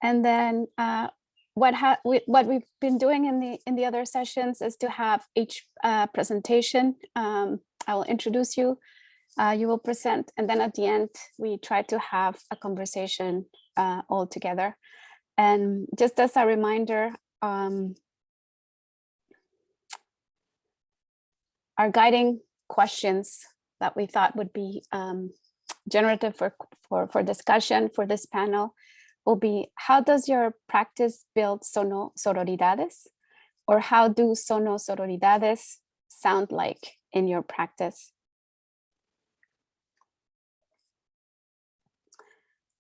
And then what we've been doing in the other sessions is to have each presentation. I will introduce you, you will present, and then at the end we try to have a conversation all together. And just as a reminder, our guiding questions that we thought would be generative for discussion for this panel will be: how does your practice build sororidades? Or how do sono-sororidades sound like in your practice?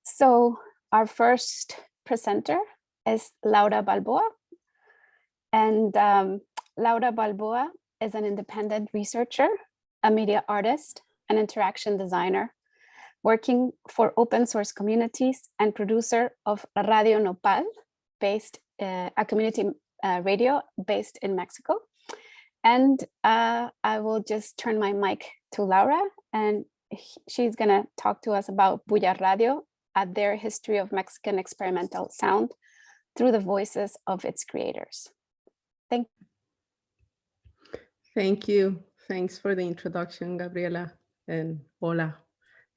So our first presenter is Laura Balboa. And Laura Balboa is an independent researcher, a media artist, an interaction designer, working for open source communities and producer of Radio Nopal, based a community radio based in Mexico. And I will just turn my mic to Laura, and she's gonna talk to us about Bulla Radio, their history of Mexican experimental sound through the voices of its creators. Thank you. Thank you. Thanks for the introduction, Gabriela, and hola.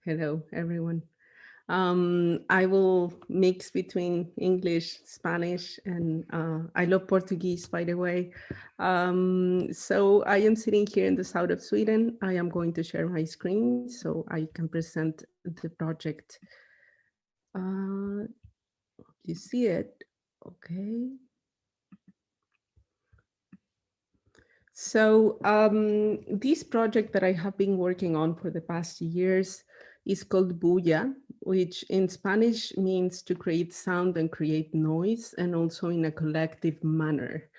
Hello, everyone. I will mix between English, Spanish, and I love Portuguese, by the way. So I am sitting here in the south of Sweden. I am going to share my screen so I can present the project. You see it? Okay. So this project that I have been working on for the past years is called Bulla, which in Spanish means to create sound and create noise, and also in a collective manner.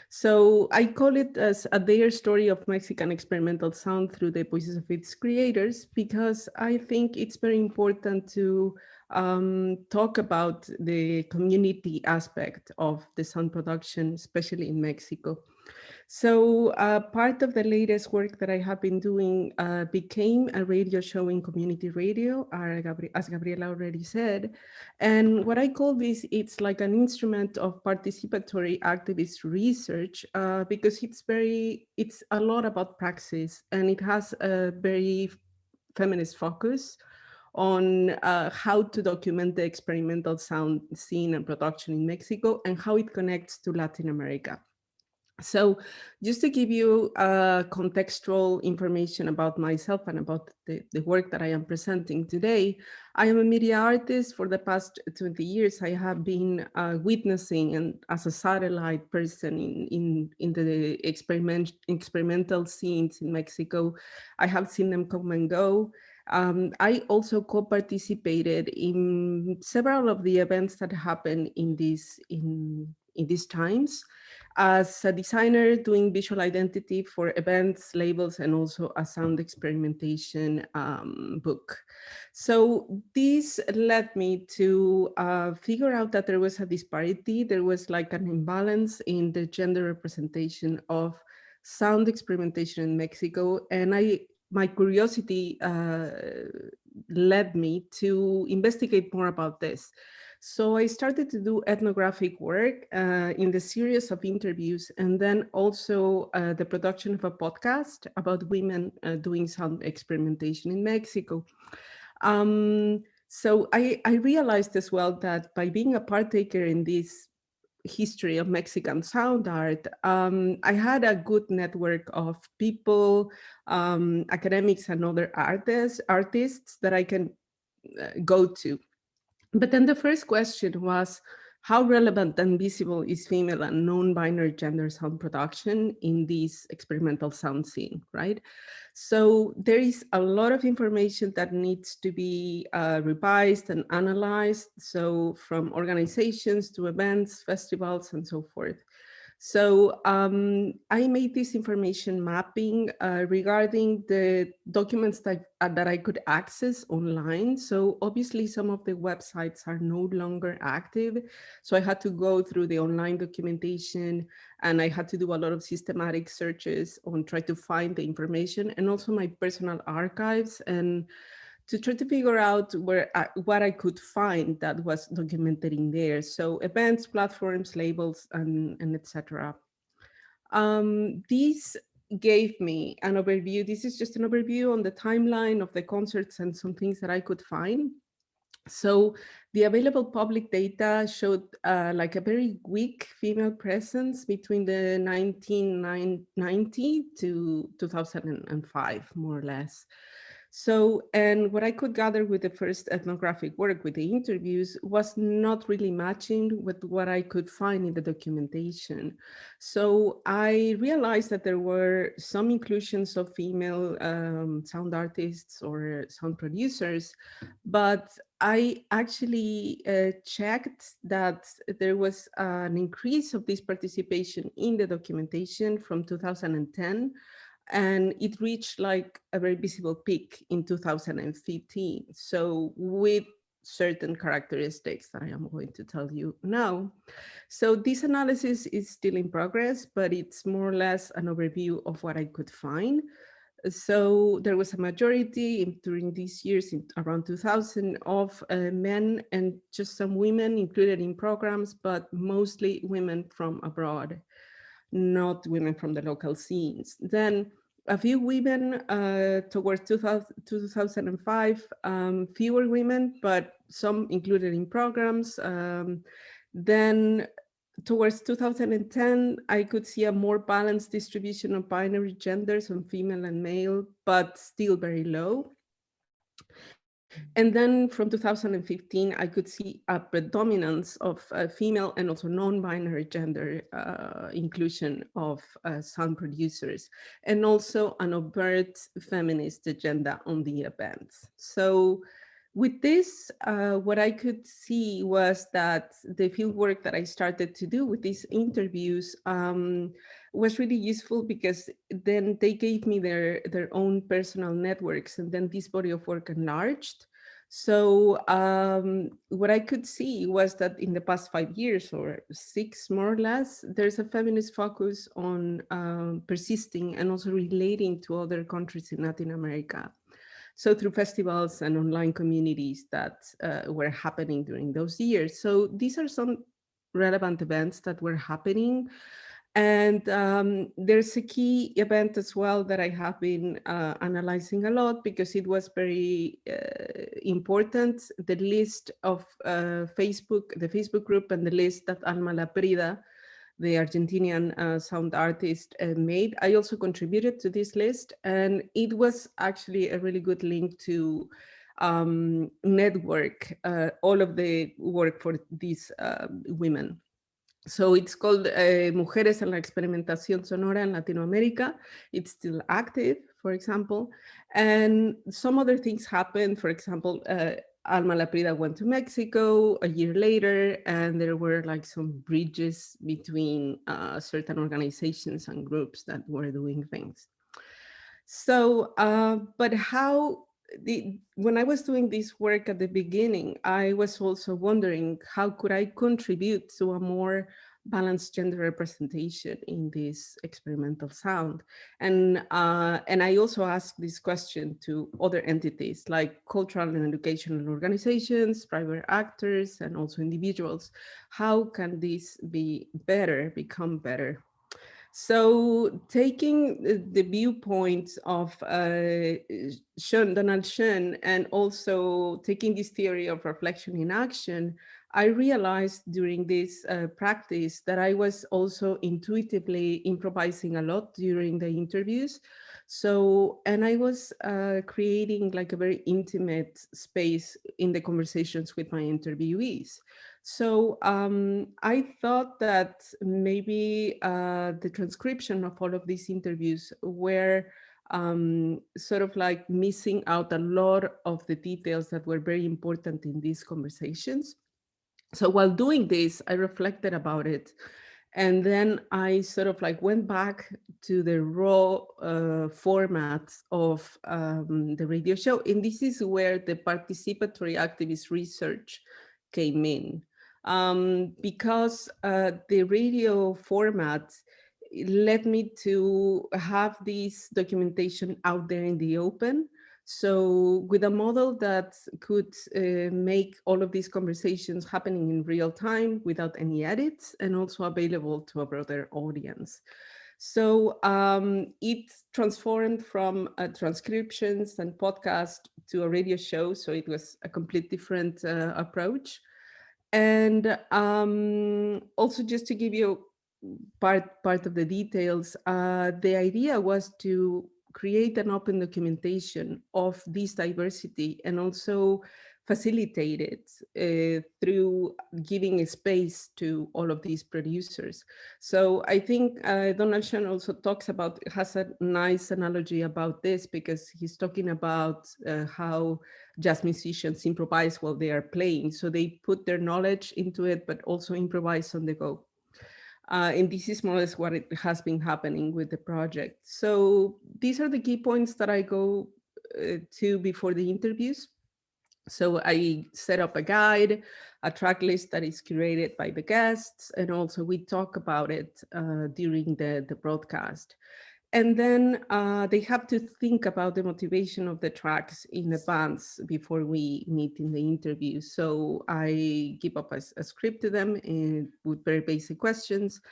So I call it as their story of Mexican experimental sound through the voices of its creators, because I think it's very important to talk about the community aspect of the sound production, especially in Mexico. So part of the latest work that I have been doing became a radio show in community radio, as Gabriela already said. And what I call this, it's like an instrument of participatory activist research, because it's a lot about praxis, and it has a very feminist focus on how to document the experimental sound scene and production in Mexico and how it connects to Latin America. So just to give you contextual information about myself and about the work that I am presenting today, I am a media artist. For the past 20 years, I have been witnessing, and as a satellite person in the experimental scenes in Mexico, I have seen them come and go. I also co-participated in several of the events that happen in these times, as a designer doing visual identity for events, labels, and also a sound experimentation book. So this led me to figure out that there was a disparity. There was like an imbalance in the gender representation of sound experimentation in Mexico. And my curiosity led me to investigate more about this. So I started to do ethnographic work in the series of interviews, and then also the production of a podcast about women doing sound experimentation in Mexico. So I realized as well that by being a partaker in this history of Mexican sound art, I had a good network of people, academics and other artists that I can go to. But then the first question was, how relevant and visible is female and non-binary gender sound production in this experimental sound scene, right? So there is a lot of information that needs to be revised and analyzed. So from organizations to events, festivals, and so forth. So I made this information mapping regarding the documents that I could access online. So obviously some of the websites are no longer active. So I had to go through the online documentation, and I had to do a lot of systematic searches on try to find the information, and also my personal archives, and to try to figure out what I could find that was documented in there. So events, platforms, labels, and etc. These gave me an overview. This is just an overview on the timeline of the concerts and some things that I could find. So the available public data showed like a very weak female presence between the 1990 to 2005, more or less. So, and what I could gather with the first ethnographic work with the interviews was not really matching with what I could find in the documentation. So I realized that there were some inclusions of female sound artists or sound producers, but I actually checked that there was an increase of this participation in the documentation from 2010, and it reached like a very visible peak in 2015. So with certain characteristics that I am going to tell you now. So this analysis is still in progress, but it's more or less an overview of what I could find. So there was a majority during these years, around 2000, of men and just some women included in programs, but mostly women from abroad, not women from the local scenes. Then a few women towards 2005, fewer women, but some included in programs. Then towards 2010, I could see a more balanced distribution of binary genders on female and male, but still very low. And then from 2015, I could see a predominance of female and also non-binary gender inclusion of sound producers, and also an overt feminist agenda on the events. So with this, what I could see was that the field work that I started to do with these interviews was really useful, because then they gave me their own personal networks, and then this body of work enlarged. So what I could see was that in the past 5 years or 6, more or less, there's a feminist focus on persisting and also relating to other countries in Latin America. So through festivals and online communities that were happening during those years. So these are some relevant events that were happening. And there's a key event as well that I have been analyzing a lot, because it was very important. The list of the Facebook group, and the list that Alma Laprida, the Argentinian sound artist, made. I also contributed to this list, and it was actually a really good link to network all of the work for these women. So it's called Mujeres en la Experimentación Sonora en Latinoamérica. It's still active, for example. And some other things happened. For example, Alma Laprida went to Mexico a year later, and there were like some bridges between certain organizations and groups that were doing things. So, but when I was doing this work at the beginning, I was also wondering, how could I contribute to a more balanced gender representation in this experimental sound? And I also asked this question to other entities like cultural and educational organizations, private actors, and also individuals. How can this become better? So taking the viewpoints of Donald Schoen, and also taking this theory of reflection in action, I realized during this practice that I was also intuitively improvising a lot during the interviews. So, and I was creating like a very intimate space in the conversations with my interviewees. So I thought that maybe the transcription of all of these interviews were sort of like missing out a lot of the details that were very important in these conversations. So while doing this, I reflected about it. And then I sort of like went back to the raw format of the radio show. And this is where the participatory activist research came in. Because the radio format led me to have this documentation out there in the open. So with a model that could make all of these conversations happening in real time without any edits, and also available to a broader audience. So it transformed from transcriptions and podcast to a radio show. So it was a complete different approach. And also, just to give you part of the details, the idea was to create an open documentation of this diversity and also facilitate it through giving a space to all of these producers. So I think Donald Shen also has a nice analogy about this, because he's talking about how jazz musicians improvise while they are playing. So they put their knowledge into it, but also improvise on the go. And this is more or less what it has been happening with the project. So these are the key points that I go to before the interviews. So I set up a guide, a track list that is curated by the guests, and also we talk about it during the broadcast. And then they have to think about the motivation of the tracks in advance before we meet in the interview. So I give up a script to them with very basic questions.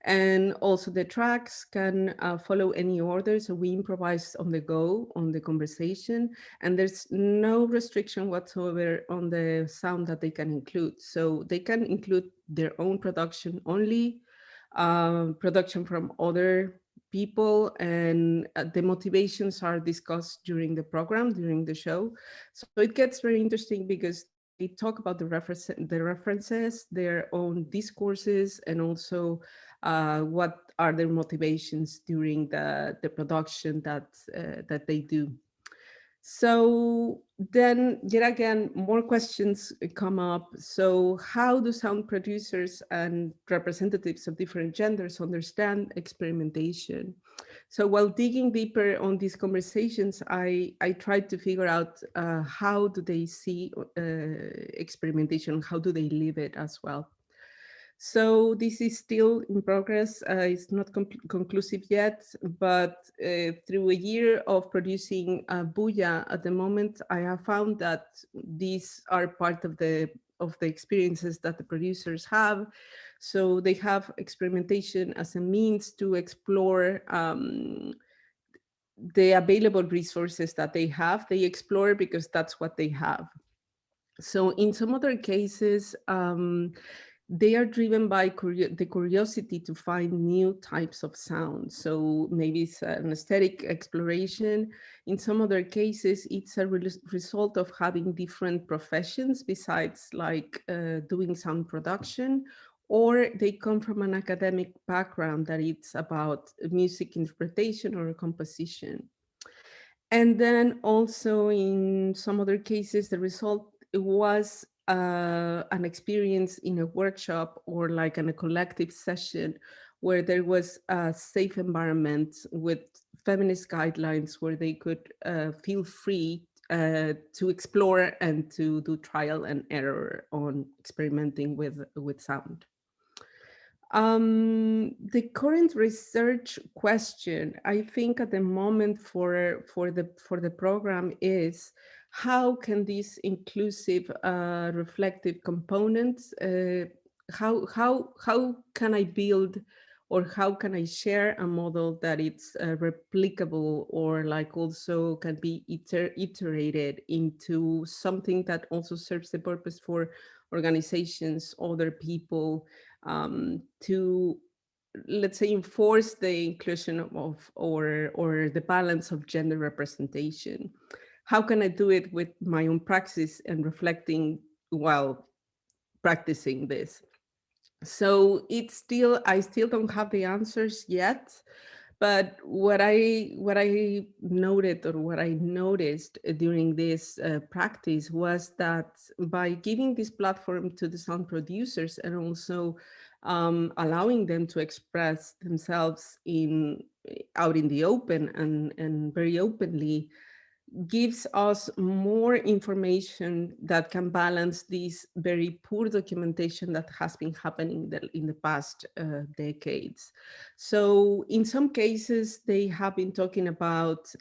And also the tracks can follow any order. So we improvise on the go on the conversation, and there's no restriction whatsoever on the sound that they can include. So they can include their own production only, production from other people, and the motivations are discussed during the program, during the show. So it gets very interesting because they talk about the references, their own discourses, and also what are their motivations during the production that they do. So then, yet again, more questions come up. So how do sound producers and representatives of different genders understand experimentation? So while digging deeper on these conversations, I tried to figure out how do they see experimentation, how do they live it as well. So this is still in progress. It's not conclusive yet, but through a year of producing Bulla at the moment, I have found that these are part of the experiences that the producers have. So they have experimentation as a means to explore the available resources that they have. They explore because that's what they have. So in some other cases, they are driven by the curiosity to find new types of sound. So maybe it's an aesthetic exploration. In some other cases, it's a result of having different professions besides like doing sound production, or they come from an academic background that it's about music interpretation or composition. And then also in some other cases, the result was an experience in a workshop or like in a collective session where there was a safe environment with feminist guidelines where they could feel free to explore and to do trial and error on experimenting with sound. The current research question, I think, at the moment for the program is how can these inclusive, reflective components, how can I build, or how can I share a model that it's replicable, or like also can be iterated into something that also serves the purpose for organizations, other people, to, let's say, enforce the inclusion of or the balance of gender representation. How can I do it with my own praxis and reflecting while practicing this? So I still don't have the answers yet, but what I noted, or what I noticed during this practice, was that by giving this platform to the sound producers and also allowing them to express themselves out in the open and very openly, gives us more information that can balance this very poor documentation that has been happening in the past decades. So in some cases, they have been talking about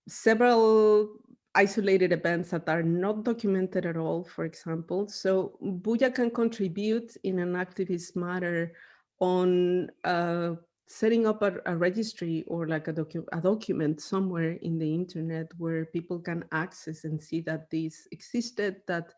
several isolated events that are not documented at all, for example. So Bulla can contribute in an activist manner on setting up a registry or like a document somewhere in the internet where people can access and see that this existed, that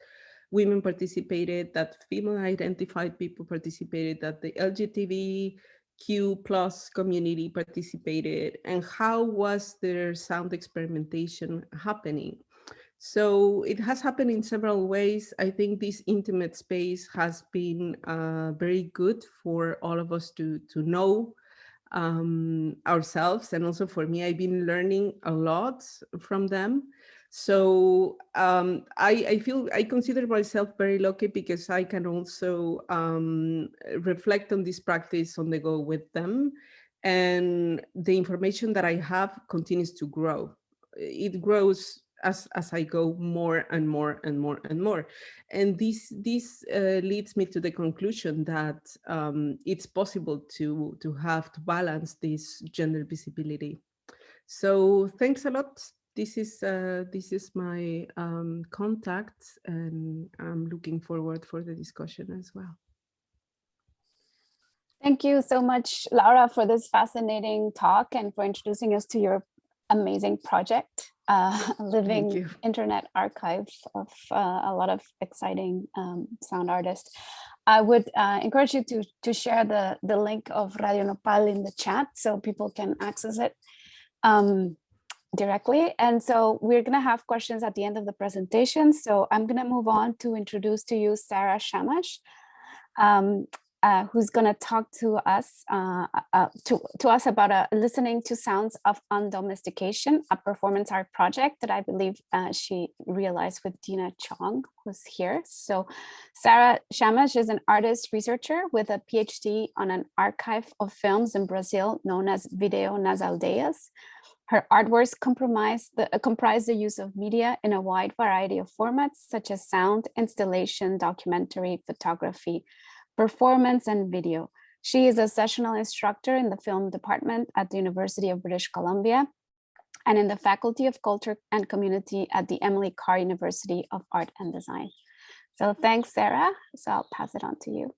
women participated, that female identified people participated, that the LGBTQ plus community participated, and how was their sound experimentation happening. So it has happened in several ways. I think this intimate space has been very good for all of us to know ourselves. And also for me, I've been learning a lot from them. So I feel, I consider myself very lucky because I can also reflect on this practice on the go with them. And the information that I have continues to grow. It grows as I go more and more and more and more. And this leads me to the conclusion that it's possible to balance this gender visibility. So thanks a lot. This is my contact, and I'm looking forward for the discussion as well. Thank you so much, Laura, for this fascinating talk and for introducing us to your amazing project, living internet archive of a lot of exciting sound artists. I would encourage you to share the link of Radio Nopal in the chat so people can access it directly. And so we're going to have questions at the end of the presentation. So I'm going to move on to introduce to you Sarah Shamash, who's going to talk to us about listening to sounds of undomestication, a performance art project that I believe she realized with Dina Chong, who's here. So Sarah Shamash is an artist researcher with a PhD on an archive of films in Brazil known as Video nas Aldeias. Her artworks comprise the use of media in a wide variety of formats, such as sound, installation, documentary, photography, performance, and video. She is a sessional instructor in the film department at the University of British Columbia and in the Faculty of Culture and Community at the Emily Carr University of Art and Design. So thanks, Sarah. So I'll pass it on to you.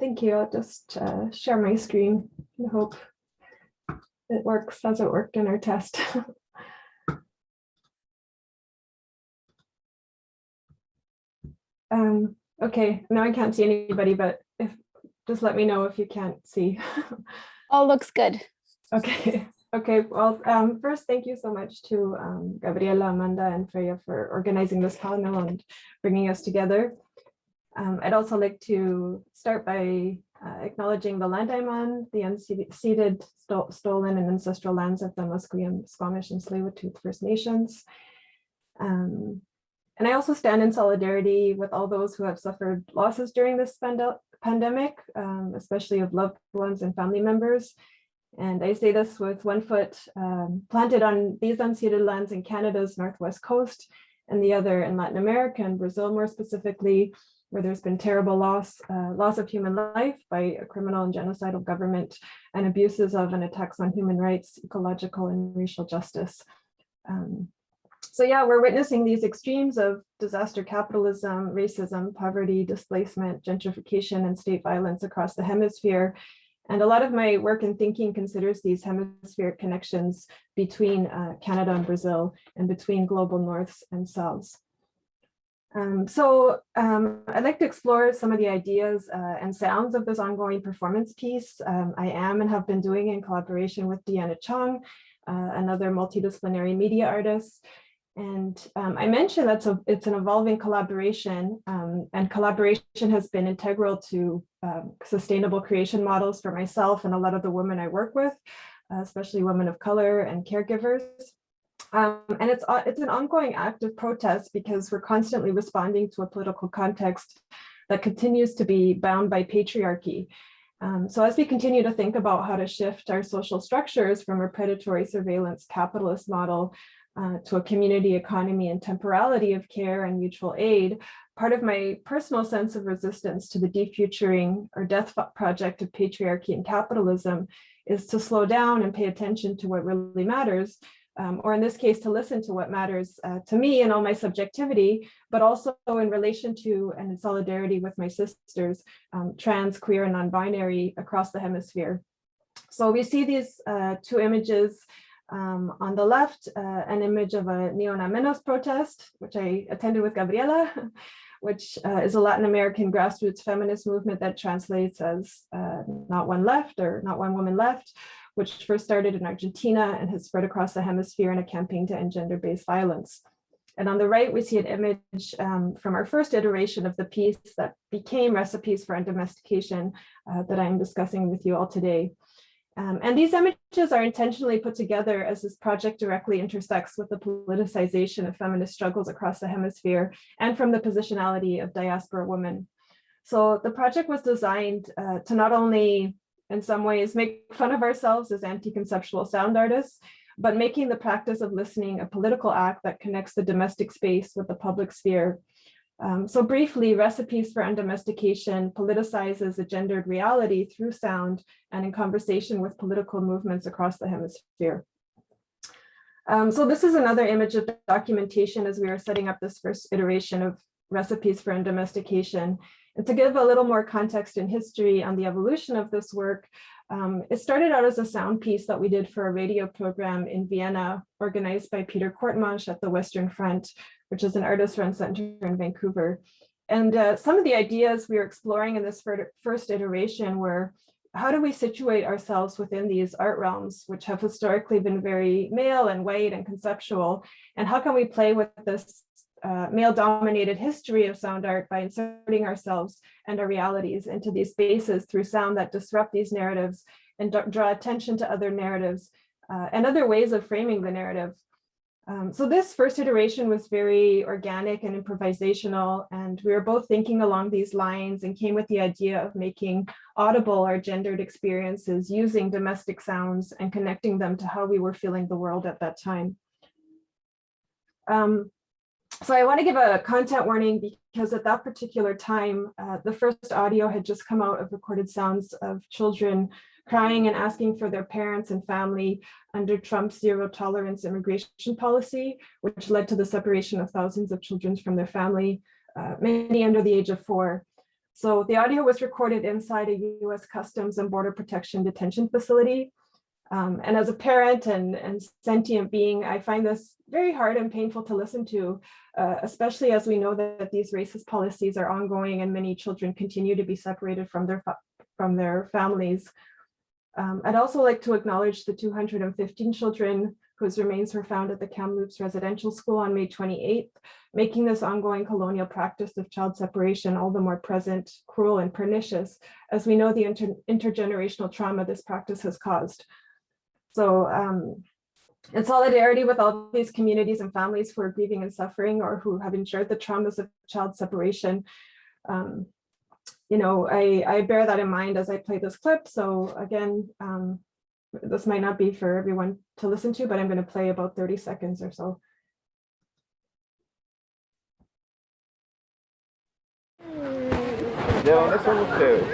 Thank you. I'll just share my screen and hope it works as it worked in our test. Okay, now I can't see anybody, but just let me know if you can't see. All looks good. Okay. Okay. Well, first, thank you so much to Gabriela, Amanda, and Freya for organizing this panel and bringing us together. I'd also like to start by acknowledging the land I'm on, the unceded, stolen, and ancestral lands of the Musqueam, Squamish, and Tsleil-Waututh First Nations. And I also stand in solidarity with all those who have suffered losses during this pandemic, especially of loved ones and family members. And I say this with one foot planted on these unceded lands in Canada's northwest coast, and the other in Latin America and Brazil more specifically, where there's been terrible loss of human life by a criminal and genocidal government, and abuses of and attacks on human rights, ecological and racial justice. So yeah, we're witnessing these extremes of disaster capitalism, racism, poverty, displacement, gentrification, and state violence across the hemisphere. And a lot of my work and thinking considers these hemispheric connections between Canada and Brazil, and between global norths and souths. I'd like to explore some of the ideas and sounds of this ongoing performance piece. I am and have been doing in collaboration with Deanna Chong, another multidisciplinary media artist. And I mentioned that it's an evolving collaboration, and collaboration has been integral to sustainable creation models for myself and a lot of the women I work with, especially women of color and caregivers. And it's an ongoing act of protest because we're constantly responding to a political context that continues to be bound by patriarchy. So as we continue to think about how to shift our social structures from a predatory surveillance capitalist model to a community economy and temporality of care and mutual aid, part of my personal sense of resistance to the defuturing or death project of patriarchy and capitalism is to slow down and pay attention to what really matters, or in this case, to listen to what matters to me and all my subjectivity, but also in relation to and in solidarity with my sisters, trans, queer, and non-binary across the hemisphere. So we see these two images on the left, an image of a Ni Una Menos protest, which I attended with Gabriela, which is a Latin American grassroots feminist movement that translates as not one left or not one woman left, which first started in Argentina and has spread across the hemisphere in a campaign to end gender-based violence. And on the right, we see an image from our first iteration of the piece that became Recipes for Undomestication that I'm discussing with you all today. And these images are intentionally put together as this project directly intersects with the politicization of feminist struggles across the hemisphere and from the positionality of diaspora women. So the project was designed to not only, in some ways, make fun of ourselves as anti-conceptual sound artists, but making the practice of listening a political act that connects the domestic space with the public sphere. So briefly, Recipes for Undomestication politicizes a gendered reality through sound and in conversation with political movements across the hemisphere. So this is another image of documentation as we are setting up this first iteration of Recipes for Undomestication. And to give a little more context and history on the evolution of this work, it started out as a sound piece that we did for a radio program in Vienna, organized by Peter Kortmansch at the Western Front, which is an artist-run center in Vancouver. And some of the ideas we were exploring in this first iteration were, how do we situate ourselves within these art realms, which have historically been very male and white and conceptual? And how can we play with this male-dominated history of sound art by inserting ourselves and our realities into these spaces through sound that disrupt these narratives and draw attention to other narratives and other ways of framing the narrative. So this first iteration was very organic and improvisational, and we were both thinking along these lines and came with the idea of making audible our gendered experiences using domestic sounds and connecting them to how we were feeling the world at that time. So I want to give a content warning because at that particular time, the first audio had just come out of recorded sounds of children crying and asking for their parents and family under Trump's zero tolerance immigration policy, which led to the separation of thousands of children from their family, many under the age of 4. So the audio was recorded inside a US Customs and Border Protection detention facility. And as a parent and sentient being, I find this very hard and painful to listen to, especially as we know that these racist policies are ongoing and many children continue to be separated from their families. I'd also like to acknowledge the 215 children whose remains were found at the Kamloops Residential School on May 28th, making this ongoing colonial practice of child separation all the more present, cruel, and pernicious, as we know the intergenerational trauma this practice has caused. So in solidarity with all these communities and families who are grieving and suffering or who have endured the traumas of child separation, you know, I bear that in mind as I play this clip. So again, this might not be for everyone to listen to, but I'm going to play about 30 seconds or so. ¿De dónde son ustedes?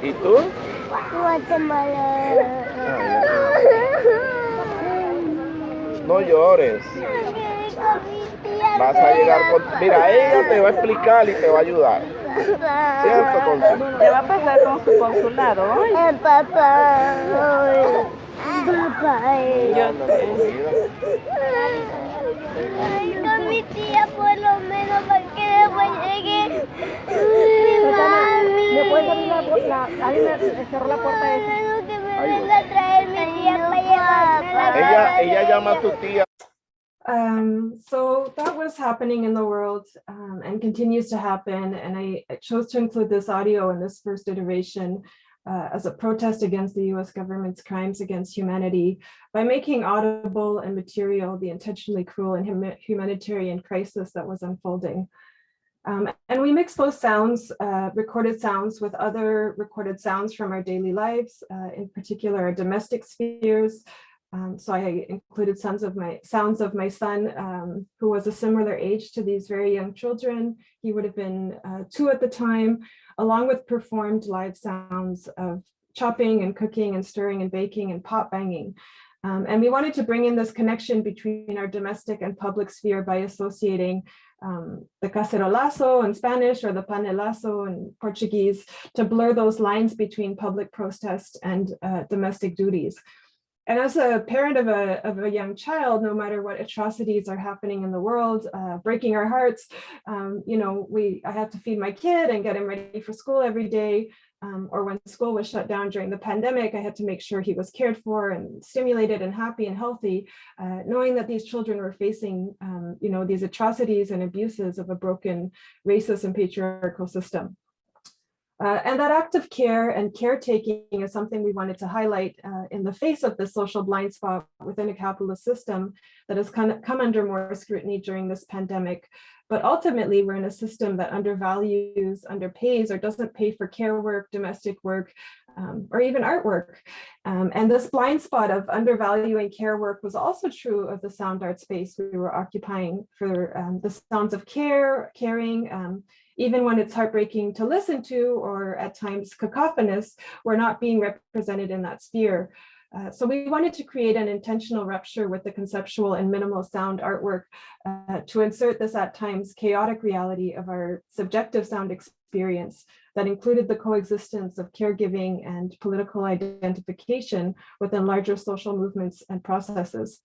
¿Y tú? Guatemala. No llores. Vas a llegar con... Mira, ella te va a explicar y te va a ayudar. ¿Cierto, Consul? ¿Qué va a pasar con su consulado hoy? Papá. Papá. Con mi tía por lo menos para que después llegue mi mami. ¿Me puedes abrir alguien me cerró la puerta esa? Que me venga a traer mi tía para llevarme. Ella llama a tu tía. So that was happening in the world and continues to happen. And I chose to include this audio in this first iteration as a protest against the US government's crimes against humanity by making audible and material the intentionally cruel and humanitarian crisis that was unfolding. And we mix those sounds, recorded sounds, with other recorded sounds from our daily lives, in particular our domestic spheres. So I included sounds of my son, who was a similar age to these very young children. He would have been 2 at the time, along with performed live sounds of chopping and cooking and stirring and baking and pot banging. And we wanted to bring in this connection between our domestic and public sphere by associating the cacerolazo in Spanish or the panelazo in Portuguese to blur those lines between public protest and domestic duties. And as a parent of a young child, no matter what atrocities are happening in the world, breaking our hearts, you know, I had to feed my kid and get him ready for school every day. Or when school was shut down during the pandemic, I had to make sure he was cared for and stimulated and happy and healthy, knowing that these children were facing, you know, these atrocities and abuses of a broken racist and patriarchal system. And that act of care and caretaking is something we wanted to highlight in the face of the social blind spot within a capitalist system that has come under more scrutiny during this pandemic. But ultimately, we're in a system that undervalues, underpays, or doesn't pay for care work, domestic work, or even artwork. And this blind spot of undervaluing care work was also true of the sound art space we were occupying for the sounds of caring, even when it's heartbreaking to listen to, or at times cacophonous, we're not being represented in that sphere. So we wanted to create an intentional rupture with the conceptual and minimal sound artwork to insert this at times chaotic reality of our subjective sound experience that included the coexistence of caregiving and political identification within larger social movements and processes.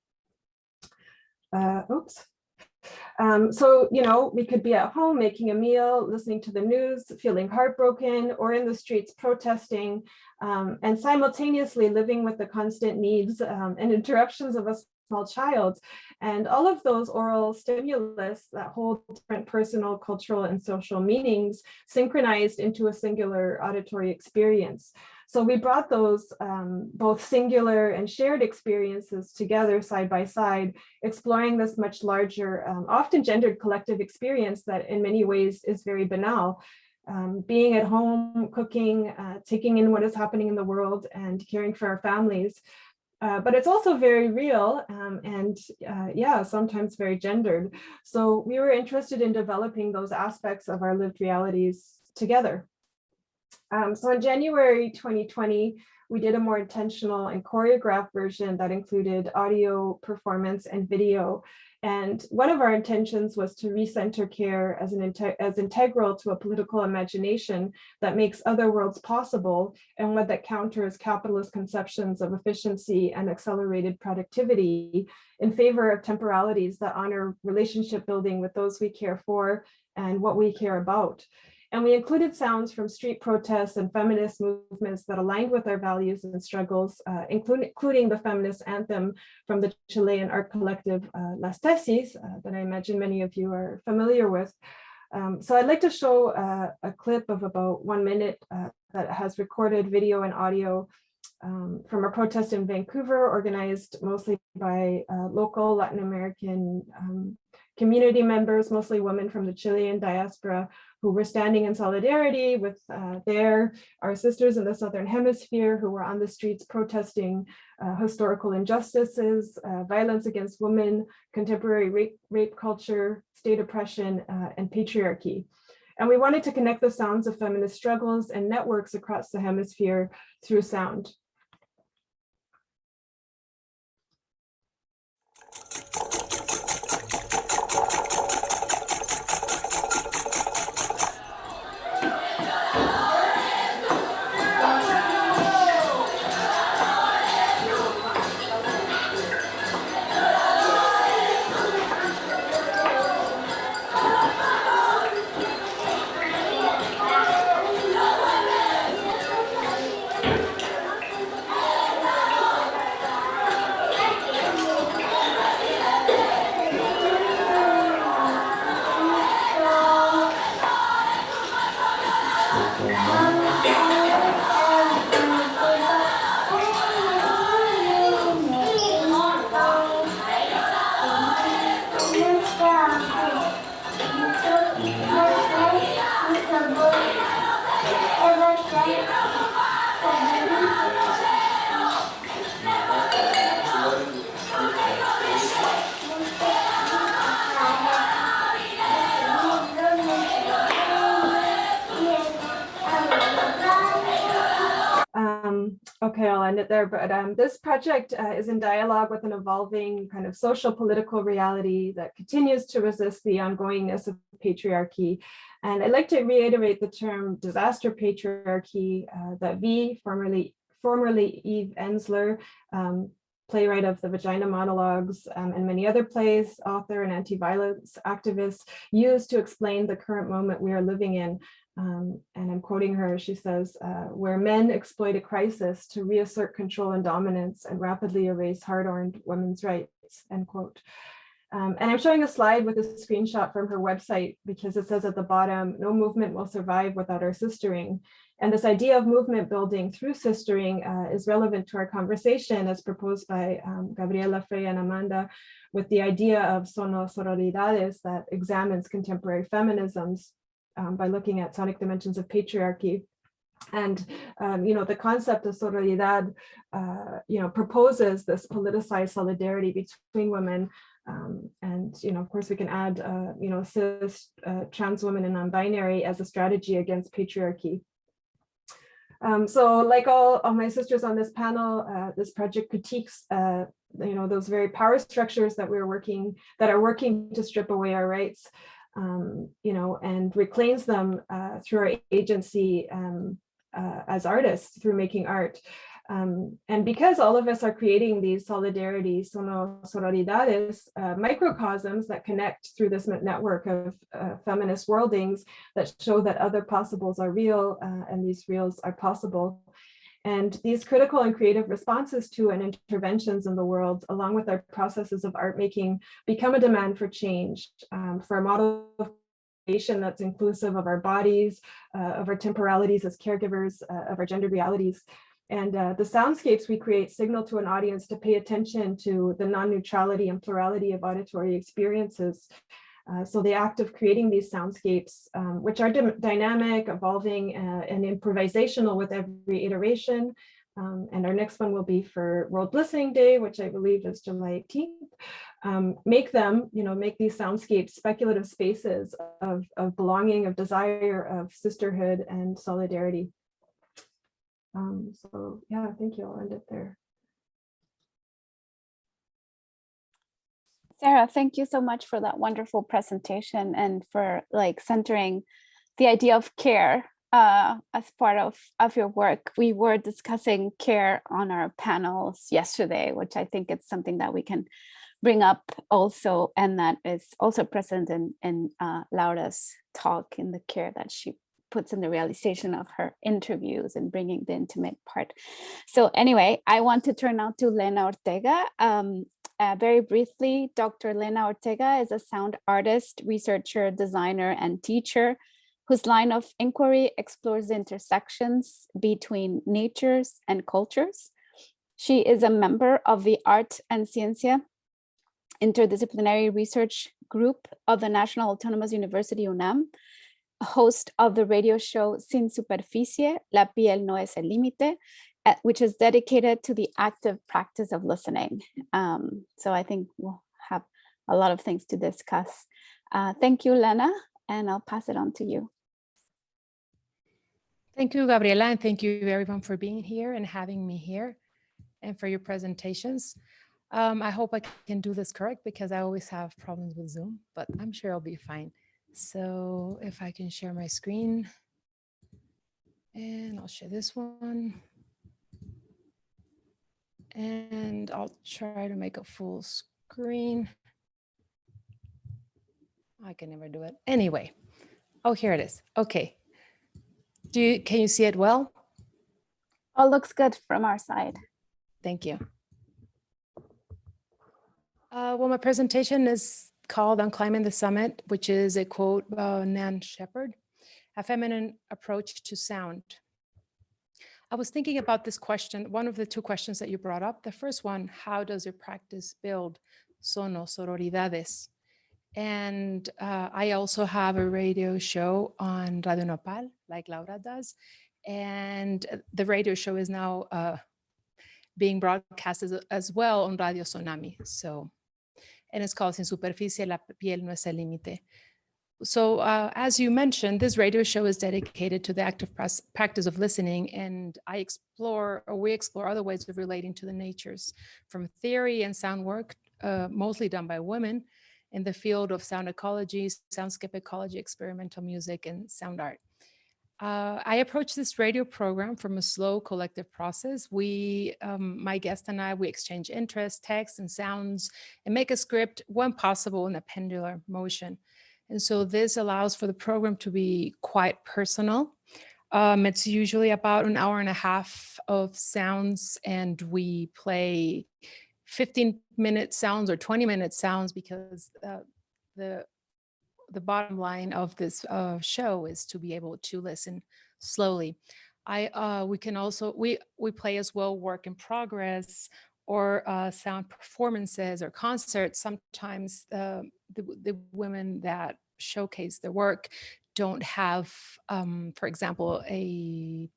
So, you know, we could be at home making a meal, listening to the news, feeling heartbroken, or in the streets protesting, and simultaneously living with the constant needs and interruptions of a small child. And all of those oral stimulus that hold different personal, cultural, and social meanings synchronized into a singular auditory experience. So we brought those both singular and shared experiences together side by side, exploring this much larger, often gendered collective experience that in many ways is very banal. Being at home, cooking, taking in what is happening in the world and caring for our families. But it's also very real and yeah, sometimes very gendered. So we were interested in developing those aspects of our lived realities together. So in January 2020, we did a more intentional and choreographed version that included audio, performance, and video. And one of our intentions was to recenter care as integral to a political imagination that makes other worlds possible, and one that counters capitalist conceptions of efficiency and accelerated productivity in favor of temporalities that honor relationship building with those we care for and what we care about. And we included sounds from street protests and feminist movements that aligned with our values and struggles, including the feminist anthem from the Chilean art collective Las Tesis, that I imagine many of you are familiar with. So I'd like to show a clip of about 1 minute that has recorded video and audio from a protest in Vancouver, organized mostly by local Latin American community members, mostly women from the Chilean diaspora, who were standing in solidarity with our sisters in the Southern Hemisphere who were on the streets protesting historical injustices, violence against women, contemporary rape culture, state oppression, and patriarchy. And we wanted to connect the sounds of feminist struggles and networks across the hemisphere through sound. Okay, I'll end it there. But this project is in dialogue with an evolving kind of social political reality that continues to resist the ongoingness of patriarchy. And I'd like to reiterate the term disaster patriarchy that V, formerly Eve Ensler, playwright of the Vagina Monologues and many other plays, author and anti-violence activist, used to explain the current moment we are living in. And I'm quoting her, she says, where men exploit a crisis to reassert control and dominance and rapidly erase hard-earned women's rights, end quote. And I'm showing a slide with a screenshot from her website because it says at the bottom, no movement will survive without our sistering. And this idea of movement building through sistering is relevant to our conversation as proposed by Gabriela, Freya, and Amanda, with the idea of Sono-soro ridades that examines contemporary feminisms by looking at sonic dimensions of patriarchy. And, the concept of sororidad, proposes this politicized solidarity between women. And, of course, we can add, cis, trans women and non-binary as a strategy against patriarchy. So like all my sisters on this panel, this project critiques, those very power structures that are working to strip away our rights, and reclaims them through our agency as artists, through making art. And because all of us are creating these solidarity, sororidades, microcosms that connect through this network of feminist worldings that show that other possibles are real and these reals are possible. And these critical and creative responses to and interventions in the world, along with our processes of art making, become a demand for change, for a model of creation that's inclusive of our bodies, of our temporalities as caregivers, of our gendered realities. And the soundscapes we create signal to an audience to pay attention to the non-neutrality and plurality of auditory experiences. So the act of creating these soundscapes, which are dynamic, evolving, and improvisational with every iteration. And our next one will be for World Listening Day, which I believe is July 18th. Make these soundscapes speculative spaces of belonging, of desire, of sisterhood and solidarity. So yeah, thank you. I'll end it there. Sarah, thank you so much for that wonderful presentation and for centering the idea of care as part of your work. We were discussing care on our panels yesterday, which I think it's something that we can bring up also, and that is also present in Laura's talk, in the care that she puts in the realization of her interviews and bringing the intimate part. So anyway, I want to turn now to Lena Ortega. Very briefly, Dr. Lena Ortega is a sound artist, researcher, designer, and teacher whose line of inquiry explores the intersections between natures and cultures. She is a member of the Art and Ciencia Interdisciplinary Research Group of the National Autonomous University UNAM, host of the radio show Sin Superficie, La piel no es el límite, which is dedicated to the active practice of listening. So I think we'll have a lot of things to discuss. Thank you, Lena, and I'll pass it on to you. Thank you, Gabriela, and thank you everyone for being here and having me here and for your presentations. I hope I can do this correct because I always have problems with Zoom, but I'm sure I'll be fine. So if I can share my screen, and I'll share this one. And I'll try to make a full screen. I can never do it. Anyway, oh, here it is. Okay. Can you see it well? All looks good from our side. Thank you. Well, my presentation is called Unclimbing the Summit, which is a quote by Nan Shepherd, a feminine approach to sound. I was thinking about this question, one of the two questions that you brought up. The first one, how does your practice build sono-sororidades? And I also have a radio show on Radio Nopal, like Laura does. And the radio show is now being broadcast as well on Radio Tsunami. So, and it's called Sin Superficie, La piel no es el límite. as you mentioned, this radio show is dedicated to the active practice of listening, and we explore other ways of relating to the natures, from theory and sound work, mostly done by women, in the field of sound ecology, soundscape ecology, experimental music, and sound art. I approach this radio program from a slow collective process. My guest and I, we exchange interests, texts, and sounds, and make a script when possible in a pendular motion. And so this allows for the program to be quite personal. It's usually about an hour and a half of sounds, and we play 15-minute sounds or 20-minute sounds, because the bottom line of this show is to be able to listen slowly. We play as well work in progress, or sound performances or concerts. Sometimes the women that showcase their work don't have, for example, a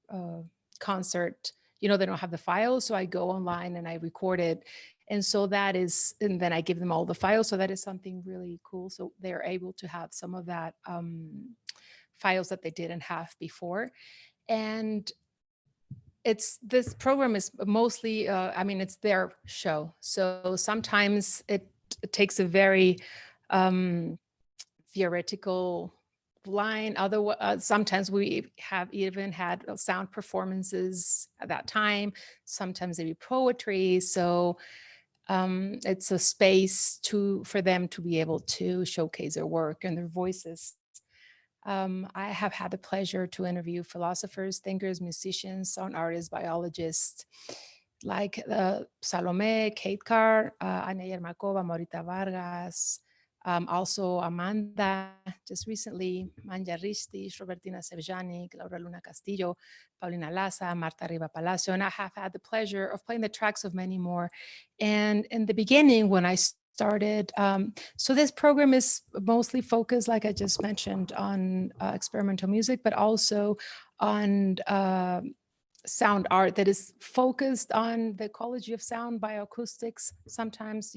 concert, they don't have the files. So I go online and I record it. And so and then I give them all the files. So that is something really cool. So they're able to have some of that files that they didn't have before. And this program is mostly, it's their show. So sometimes it takes a very theoretical line. Sometimes we have even had sound performances at that time. Sometimes maybe poetry. So it's a space for them to be able to showcase their work and their voices. I have had the pleasure to interview philosophers, thinkers, musicians, sound artists, biologists, like Salome, Kate Carr, Anya Yermakova, Morita Vargas, also Amanda, just recently, Manja Ristis, Robertina Sevjanic, Laura Luna Castillo, Paulina Laza, Marta Riva Palacio, and I have had the pleasure of playing the tracks of many more. And in the beginning, when I started, so this program is mostly focused, like I just mentioned, on experimental music, but also on sound art that is focused on the ecology of sound, bioacoustics, sometimes,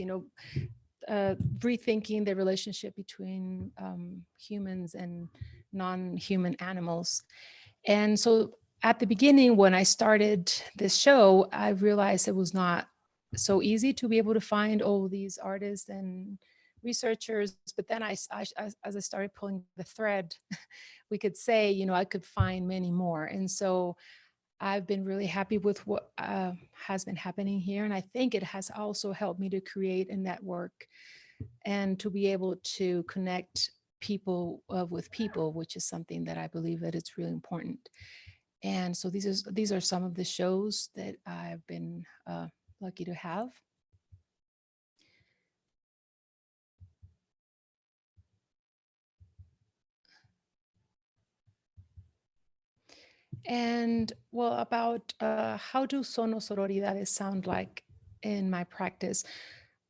rethinking the relationship between humans and non-human animals. And so at the beginning, when I started this show, I realized it was not so easy to be able to find all these artists and researchers. But then as I started pulling the thread, we could say, I could find many more. And so I've been really happy with what has been happening here. And I think it has also helped me to create a network and to be able to connect people with people, which is something that I believe that it's really important. And so these are some of the shows that I've been lucky to have. And well, about how do Sono-soro ridades sound like in my practice?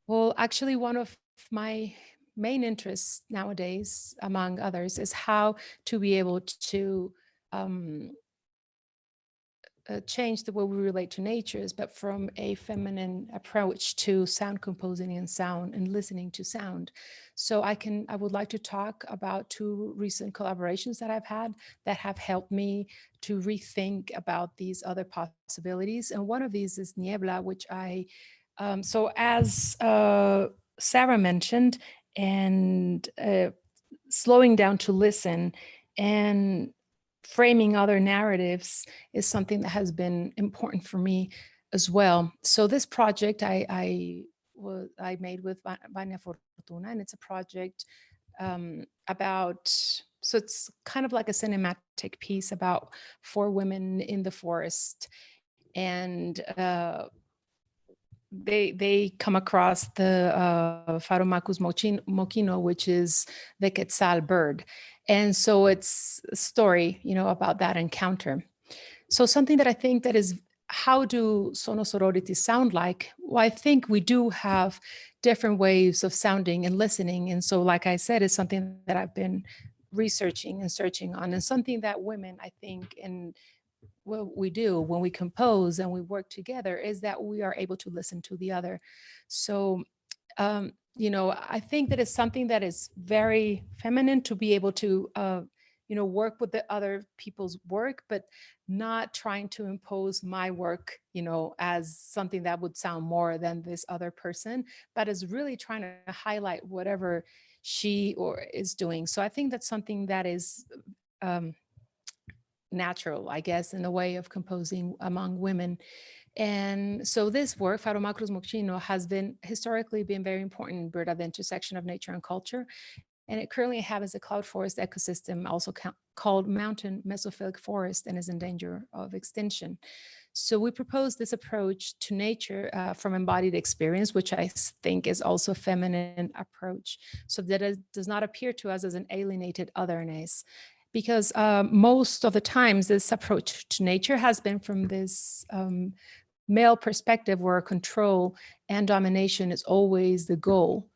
Well, actually, one of my main interests nowadays, among others, is how to be able to change the way we relate to natures, but from a feminine approach to sound composing and sound and listening to sound. So I would like to talk about two recent collaborations that I've had that have helped me to rethink about these other possibilities. And one of these is Niebla, which so as Sarah mentioned, and slowing down to listen and framing other narratives is something that has been important for me as well. So this project I made with Vania Fortuna, and it's a project about, so it's kind of like a cinematic piece about 4 women in the forest, and they come across the Pharomachus mochino, which is the quetzal bird. And so it's a story, about that encounter. So something that I think that is, how do sono-sororities sound like? Well, I think we do have different ways of sounding and listening. And so, like I said, it's something that I've been researching and searching on, and something that women, I think, and what we do when we compose and we work together is that we are able to listen to the other. So I think that it's something that is very feminine to be able to, work with the other people's work, but not trying to impose my work, as something that would sound more than this other person, but is really trying to highlight whatever she or is doing. So I think that's something that is natural, I guess, in a way of composing among women. And so this work, Faromacruz Mochino, has been historically been very important bird at the intersection of nature and culture. And it currently inhabits a cloud forest ecosystem, also called mountain mesophilic forest, and is in danger of extinction. So we propose this approach to nature from embodied experience, which I think is also a feminine approach, so that it does not appear to us as an alienated otherness. Because most of the times this approach to nature has been from this male perspective where control and domination is always the goal.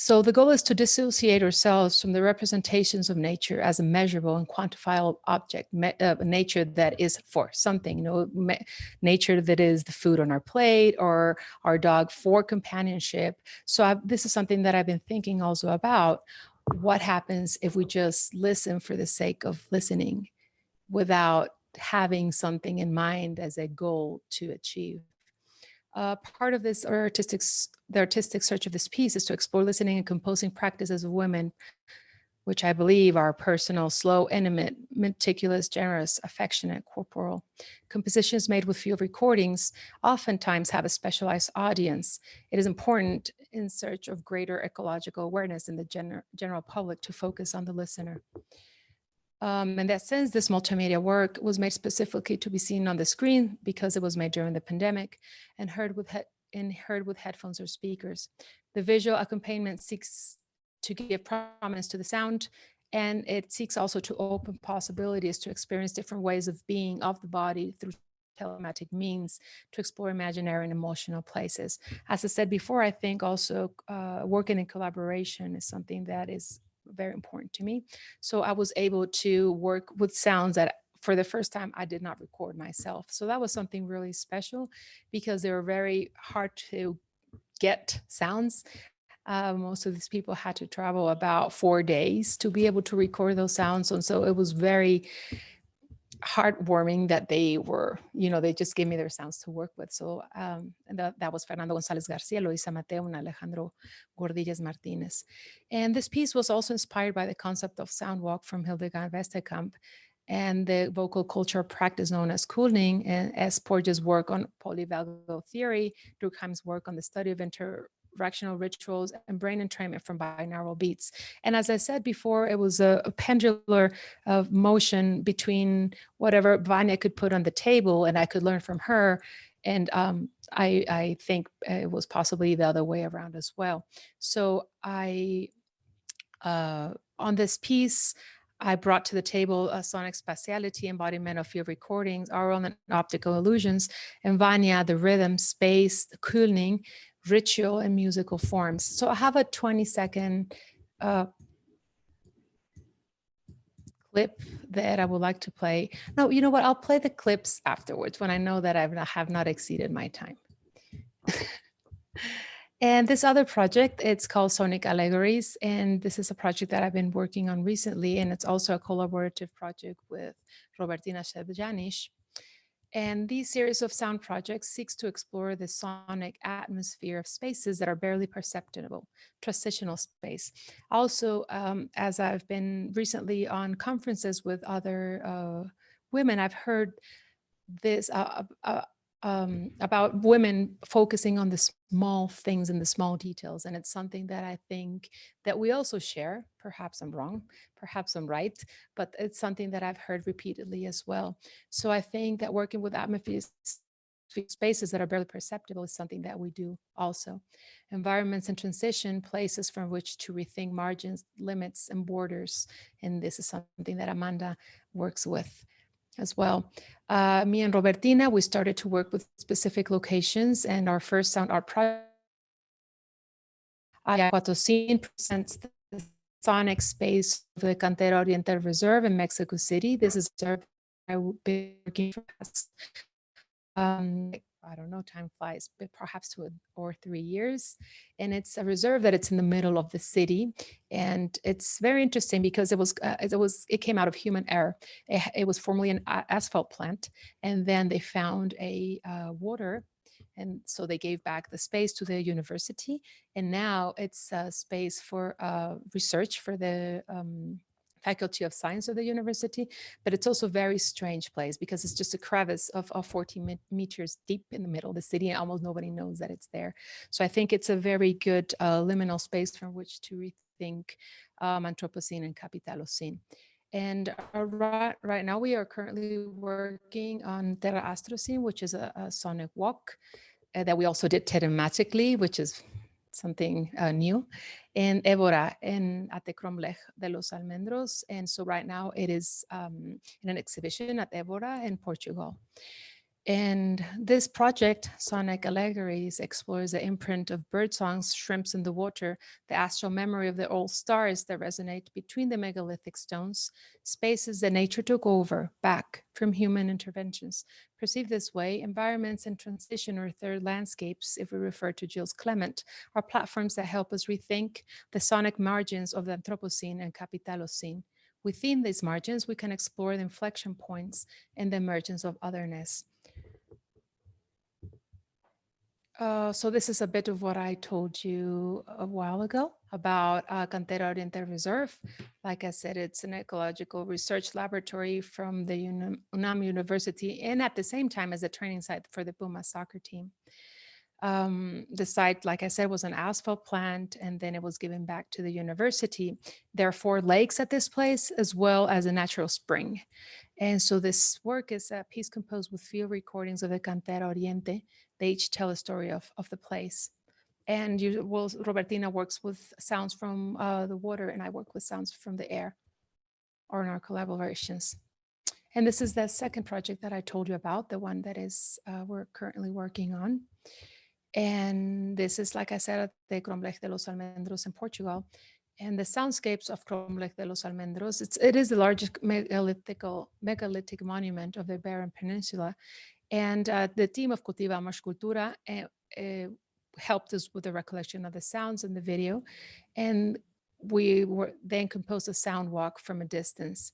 So the goal is to dissociate ourselves from the representations of nature as a measurable and quantifiable object, nature that is for something, nature that is the food on our plate or our dog for companionship. So this is something that I've been thinking also about. What happens if we just listen for the sake of listening without having something in mind as a goal to achieve? Part of this the artistic search of this piece is to explore listening and composing practices of women, which I believe are personal, slow, intimate, meticulous, generous, affectionate, corporal. Compositions made with field recordings oftentimes have a specialized audience. It is important in search of greater ecological awareness in the general public to focus on the listener. In that sense, this multimedia work was made specifically to be seen on the screen because it was made during the pandemic and heard with headphones or speakers. The visual accompaniment seeks to give prominence to the sound, and it seeks also to open possibilities to experience different ways of being of the body through telematic means, to explore imaginary and emotional places. As I said before, I think also working in collaboration is something that is very important to me. So I was able to work with sounds that for the first time I did not record myself. So that was something really special because they were very hard to get sounds. Most of these people had to travel about 4 days to be able to record those sounds. And so it was very heartwarming that they were, they just gave me their sounds to work with. So and that was Fernando González García, Luisa Mateo, and Alejandro Gordillas Martinez. And this piece was also inspired by the concept of sound walk from Hildegard Westerkamp and the vocal culture practice known as Unclimbing, and as Porges' work on polyvagal theory, Durkheim's work on the study of interactional rituals and brain entrainment from binaural beats. And as I said before, it was a pendular of motion between whatever Vanya could put on the table and I could learn from her. And I think it was possibly the other way around as well. So on this piece, I brought to the table a sonic spatiality, embodiment of field recordings, aural and optical illusions, and Vanya, the rhythm, space, the cooling, ritual, and musical forms. So I have a 20-second clip that I would like to play. No, you know what? I'll play the clips afterwards when I know that I have not exceeded my time. And this other project, it's called Sonic Allegories. And this is a project that I've been working on recently. And it's also a collaborative project with Robertina Shevjanish. And these series of sound projects seeks to explore the sonic atmosphere of spaces that are barely perceptible, transitional space. Also, as I've been recently on conferences with other women, I've heard this about women focusing on the small things and the small details. And it's something that I think that we also share. Perhaps I'm wrong, perhaps I'm right, but it's something that I've heard repeatedly as well. So I think that working with atmospheres, spaces that are barely perceptible is something that we do also. Environments in transition, places from which to rethink margins, limits, and borders. And this is something that Amanda works with as well. Me and Robertina, we started to work with specific locations, and our first sound art project, Ayatocin, presents the sonic space of the Cantera Oriental Reserve in Mexico City. This is I've been working for I don't know, time flies, but perhaps 2 or 3 years. And it's a reserve that it's in the middle of the city. And it's very interesting because it came out of human error. It was formerly an asphalt plant. And then they found a water. And so they gave back the space to the university. And now it's a space for research for the Faculty of Science of the university, but it's also a very strange place because it's just a crevice of 40 meters deep in the middle of the city, and almost nobody knows that it's there. So I think it's a very good liminal space from which to rethink Anthropocene and Capitalocene. And right now we are currently working on Terra Astrocene, which is a sonic walk that we also did tematically, which is something new, in Évora, at the Cromlech de los Almendros. And so right now it is in an exhibition at Évora in Portugal. And this project, Sonic Allegories, explores the imprint of bird songs, shrimps in the water, the astral memory of the old stars that resonate between the megalithic stones, spaces that nature took over, back from human interventions. Perceived this way, environments in transition or third landscapes, if we refer to Gilles Clement, are platforms that help us rethink the sonic margins of the Anthropocene and Capitalocene. Within these margins, we can explore the inflection points in the emergence of otherness. So this is a bit of what I told you a while ago about Cantera Oriental Reserve. Like I said, it's an ecological research laboratory from the UNAM University, and at the same time as a training site for the Puma soccer team. The site, like I said, was an asphalt plant, and then it was given back to the university. There are 4 lakes at this place, as well as a natural spring. And so this work is a piece composed with field recordings of the Cantera Oriente. They each tell a story of the place. And Robertina works with sounds from the water, and I work with sounds from the air, or in our collaborations. And this is the second project that I told you about, the one that is we're currently working on. And this is, like I said, at the Cromlech de los Almendros in Portugal. And the soundscapes of Cromlech de los Almendros, it is the largest megalithic monument of the Iberian Peninsula. And the team of Cultivamos Cultura helped us with the recollection of the sounds in the video. And we then composed a sound walk from a distance.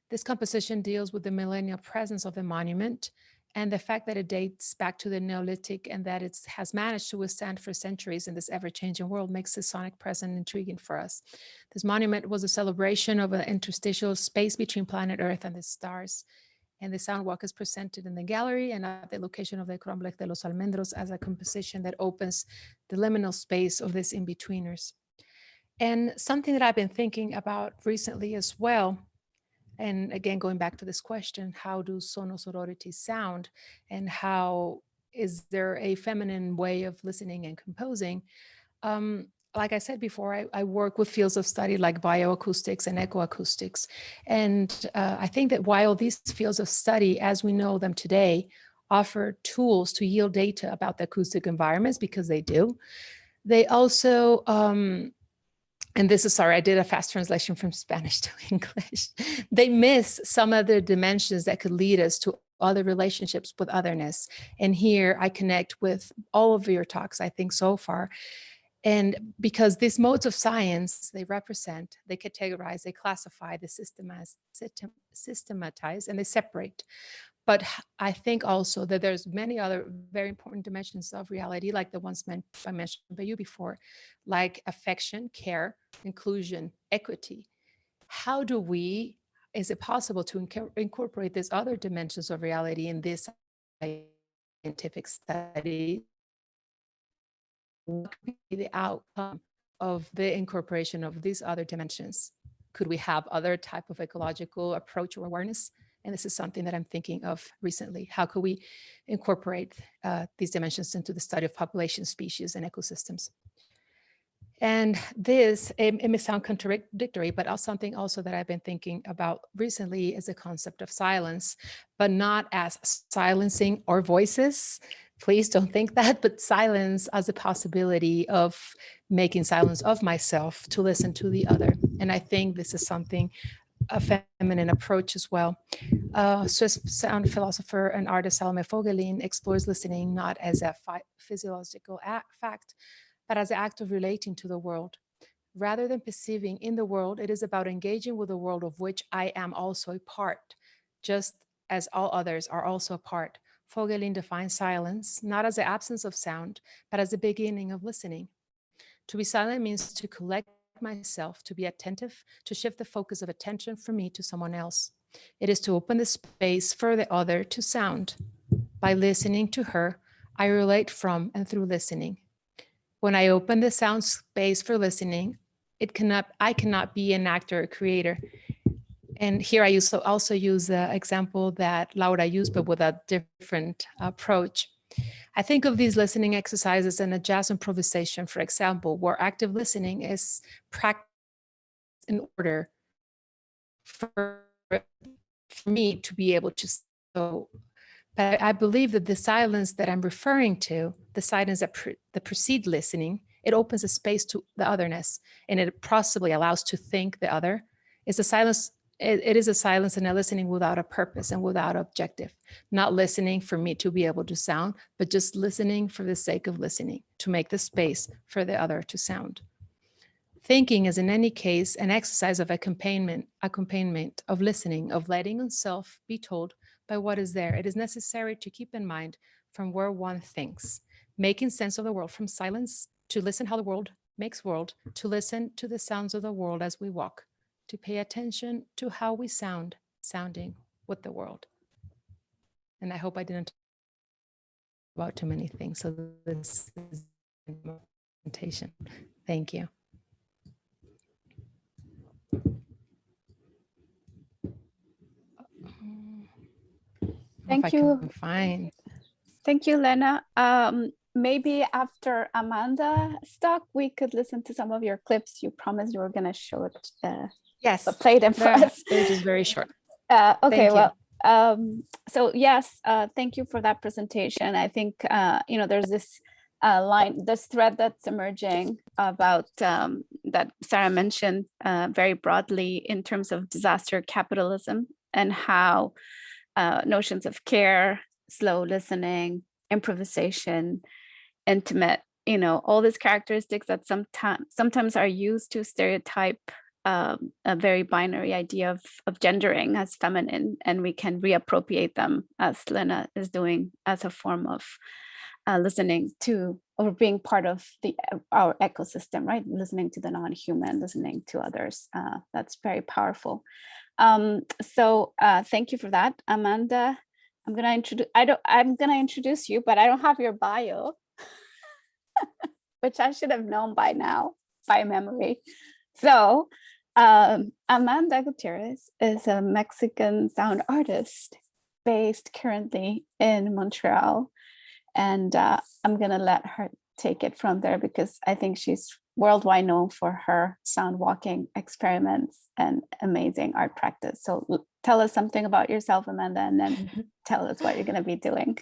This composition deals with the millennial presence of the monument and the fact that it dates back to the Neolithic and that it has managed to withstand for centuries in this ever-changing world makes the sonic present intriguing for us. This monument was a celebration of an interstitial space between planet Earth and the stars. And the sound walk is presented in the gallery and at the location of the Cromlech de los Almendros as a composition that opens the liminal space of these in-betweeners. And something that I've been thinking about recently as well, and again, going back to this question, how do sono-sororities sound, and how is there a feminine way of listening and composing? Like I said before, I work with fields of study like bioacoustics and ecoacoustics. And I think that while these fields of study, as we know them today, offer tools to yield data about the acoustic environments, because they do, they also, and this is, sorry, I did a fast translation from Spanish to English. They miss some other dimensions that could lead us to other relationships with otherness. And here I connect with all of your talks, I think, so far. And because these modes of science, they represent, they categorize, they classify, they systematize, and they separate. But I think also that there's many other very important dimensions of reality, like the ones I mentioned by you before, like affection, care, inclusion, equity. How do we, is it possible to incorporate these other dimensions of reality in this scientific study? What could be the outcome of the incorporation of these other dimensions? Could we have other type of ecological approach or awareness? And this is something that I'm thinking of recently. How could we incorporate these dimensions into the study of population, species, and ecosystems? And this, it may sound contradictory, but something also that I've been thinking about recently is the concept of silence, but not as silencing our voices. Please don't think that, but silence as a possibility of making silence of myself to listen to the other. And I think this is something a feminine approach as well. Swiss sound philosopher and artist Salome Vogelin explores listening not as a physiological fact, but as an act of relating to the world. Rather than perceiving in the world, it is about engaging with the world of which I am also a part, just as all others are also a part. Vogelin defines silence not as the absence of sound, but as the beginning of listening. To be silent means to collect myself, to be attentive, to shift the focus of attention from me to someone else. It is to open the space for the other to sound. By listening to her, I relate from and through listening. When I open the sound space for listening, I cannot be an actor or creator. And here I also use the example that Laura used, but with a different approach. I think of these listening exercises in a jazz improvisation, for example, where active listening is practiced in order for me to be able to so. But I believe that the silence that I'm referring to, the silence that precedes listening, it opens a space to the otherness, and it possibly allows to think the other. It's a silence. It is a silence and a listening without a purpose and without objective. Not listening for me to be able to sound, but just listening for the sake of listening, to make the space for the other to sound. Thinking is in any case an exercise of accompaniment of listening, of letting oneself be told by what is there. It is necessary to keep in mind from where one thinks, making sense of the world from silence, to listen how the world makes world, to listen to the sounds of the world as we walk, to pay attention to how we sounding with the world. And I hope I didn't talk about too many things. So this is my presentation. Thank you. Thank you. Fine. Thank you, Lena. Maybe after Amanda talk, we could listen to some of your clips. You promised you were going to show it. Yes. Play them for us. They're just very short. Okay, well, so yes, thank you for that presentation. I think, there's this this thread that's emerging about that Sarah mentioned very broadly in terms of disaster capitalism and how notions of care, slow listening, improvisation, intimate, all these characteristics that sometimes are used to stereotype a very binary idea of gendering as feminine, and we can reappropriate them, as Lena is doing, as a form of listening to or being part of our ecosystem, right? Listening to the non-human, listening to others. That's very powerful. So thank you for that, Amanda. I'm gonna introduce you, but I don't have your bio, which I should have known by now, by memory. So Amanda Gutiérrez is a Mexican sound artist based currently in Montreal. And I'm gonna let her take it from there because I think she's worldwide known for her sound walking experiments and amazing art practice. So tell us something about yourself, Amanda, and then tell us what you're gonna be doing.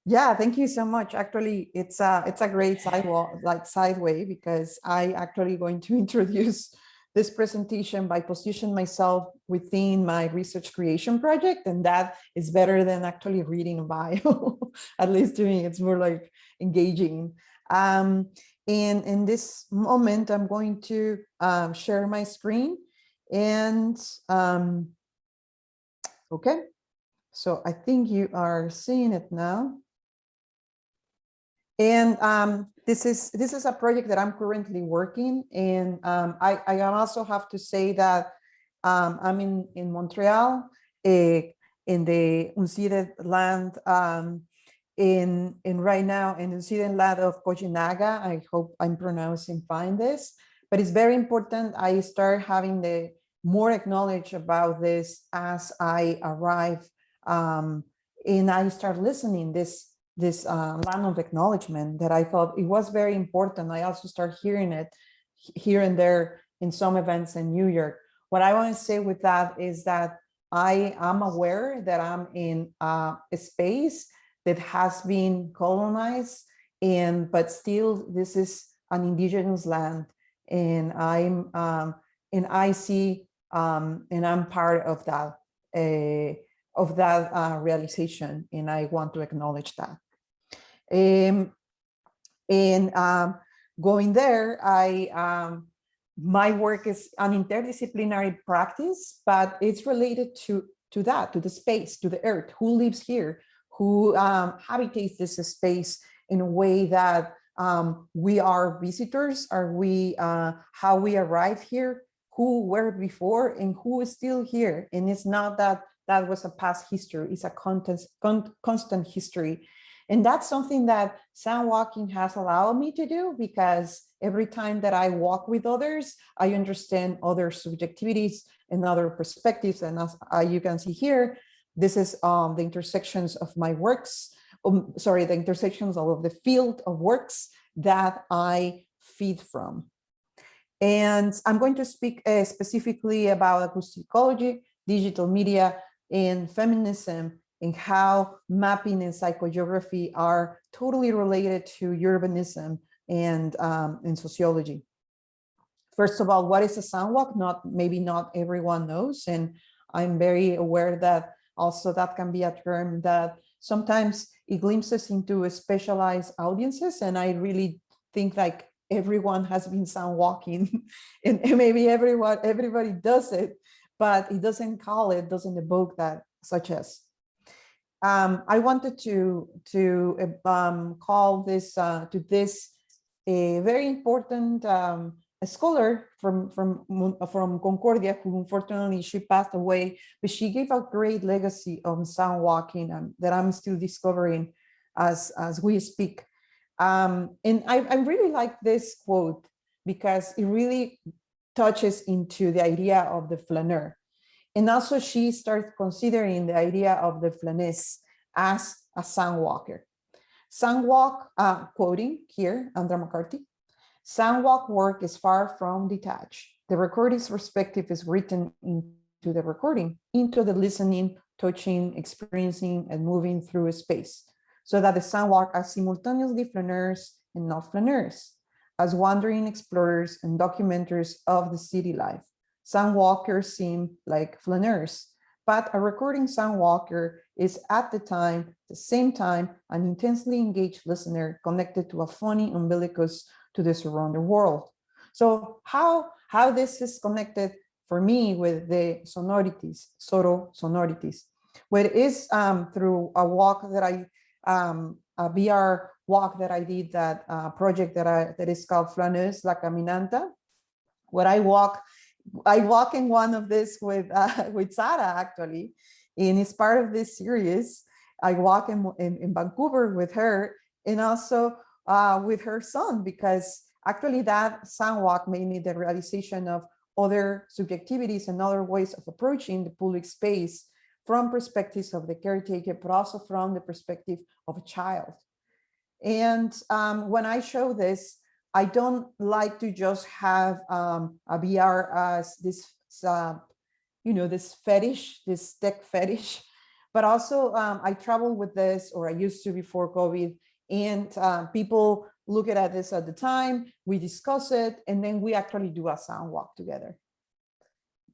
Yeah, thank you so much. Actually, it's a great sideway because I actually going to introduce this presentation by positioning myself within my research creation project, and that is better than actually reading a bio. At least to me, it's more like engaging. And in this moment, I'm going to share my screen. And okay, so I think you are seeing it now. And this is a project that I'm currently working, and I also have to say that I'm in Montreal, in the unceded land, in right now in the unceded land of Kojinaga. I hope I'm pronouncing fine this, but it's very important. I start having the more acknowledge about this as I arrive, and I start listening this land of acknowledgement that I thought it was very important. I also start hearing it here and there in some events in New York. What I want to say with that is that I am aware that I'm in a space that has been colonized, but still this is an indigenous land, and I see And I'm part of that realization, and I want to acknowledge that. Going there, my work is an interdisciplinary practice, but it's related to that, to the space, to the earth, who lives here, who habitates this space in a way that we are visitors, are we, how we arrive here, who were before and who is still here. And it's not that that was a past history, it's a constant history. And that's something that sound walking has allowed me to do, because every time that I walk with others, I understand other subjectivities and other perspectives. And as you can see here, this is the intersections of my works, the intersections of the field of works that I feed from. And I'm going to speak specifically about acoustic ecology, digital media, and feminism, and how mapping and psychogeography are totally related to urbanism and sociology. First of all, what is a sound walk? Maybe not everyone knows, and I'm very aware that also that can be a term that sometimes it glimpses into specialized audiences, and I really think like everyone has been sound walking, and maybe everybody does it, but it doesn't evoke that, such as. I wanted to call this a very important scholar from Concordia, who unfortunately she passed away, but she gave a great legacy on sound walking that I'm still discovering as we speak. And I really like this quote because it really touches into the idea of the flaneur. And also she starts considering the idea of the flaneuse as a sound walker. Sound walk, quoting here, Andrea McCarthy, sound walk work is far from detached. The recording's perspective is written into the recording, into the listening, touching, experiencing, and moving through a space, so that the sound walk are simultaneously flaneurs and not flaneurs, as wandering explorers and documenters of the city life. Sound walkers seem like flaneurs, but a recording sound walker is at the same time, an intensely engaged listener connected to a funny umbilicus to the surrounding world. So how this is connected for me with the sonorities, Soro sonorities? Well, it is through a walk that a VR walk that I did, that project that is called Flaneuse La Caminanta, where I walk in one of this with Sarah, actually, and it's part of this series. I walk in Vancouver with her, and also with her son, because actually that sound walk made me the realization of other subjectivities and other ways of approaching the public space from perspectives of the caretaker, but also from the perspective of a child. And when I show this, I don't like to just have a VR as this, this fetish, this tech fetish, but also I travel with this, or I used to before COVID, and people look at this at the time, we discuss it, and then we actually do a sound walk together.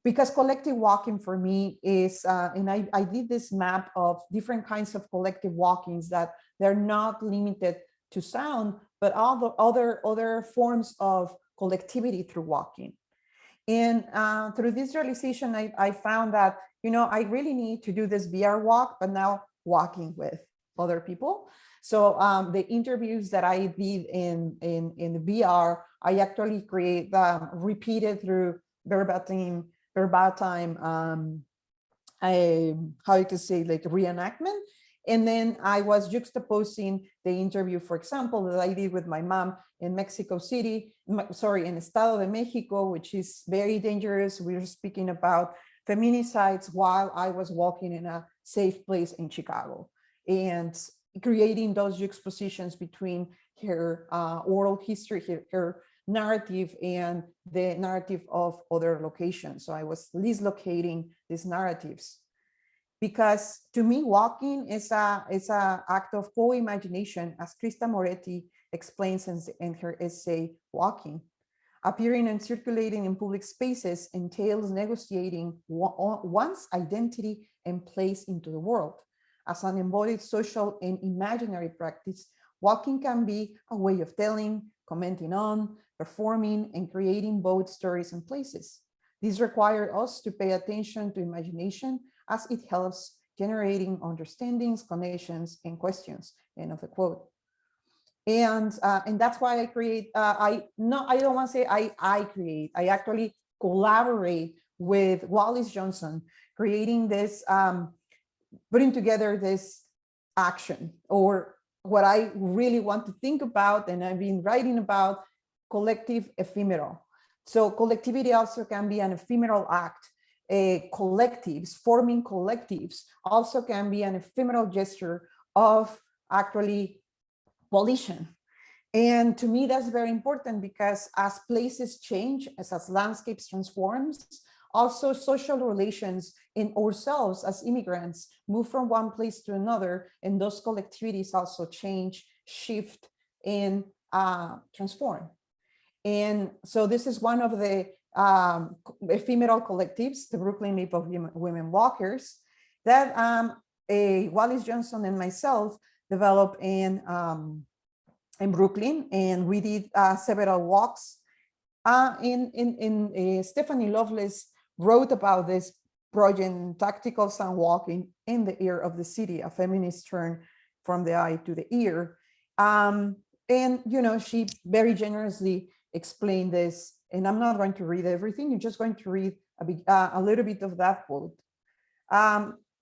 Because collective walking for me is, and I did this map of different kinds of collective walkings that they're not limited to sound, but all the other forms of collectivity through walking. And through this realization, I found that, I really need to do this VR walk, but now walking with other people. So the interviews that I did in the VR, I actually repeated through verbatim, how you could say, like reenactment. And then I was juxtaposing the interview, for example, that I did with my mom in Mexico City, in Estado de Mexico, which is very dangerous. We were speaking about feminicides while I was walking in a safe place in Chicago, and creating those juxtapositions between her oral history, her narrative, and the narrative of other locations. So I was dislocating these narratives. Because to me, walking is a act of co-imagination, as Krista Moretti explains in her essay, Walking. Appearing and circulating in public spaces entails negotiating one's identity and place into the world. As an embodied social and imaginary practice, walking can be a way of telling, commenting on, performing, and creating both stories and places. This requires us to pay attention to imagination as it helps generating understandings, connections, and questions. End of the quote. And that's why I create, I don't want to say I create, I actually collaborate with Wallace Johnson, creating this, putting together this action, or what I really want to think about, and I've been writing about, collective ephemeral. So collectivity also can be an ephemeral act. Collectives, forming collectives also can be an ephemeral gesture of actually volition. And to me, that's very important, because as places change, as landscapes transforms, also social relations in ourselves as immigrants move from one place to another, and those collectivities also change, shift, and transform. And so this is one of the ephemeral collectives, the Brooklyn League of Women Walkers, that Wallace Johnson and myself developed in Brooklyn, and we did several walks. Stephanie Loveless wrote about this project, Tactical Sound Walking in the Ear of the City, a feminist turn from the eye to the ear. And she very generously explained this, and I'm not going to read everything. You're just going to read a little bit of that quote.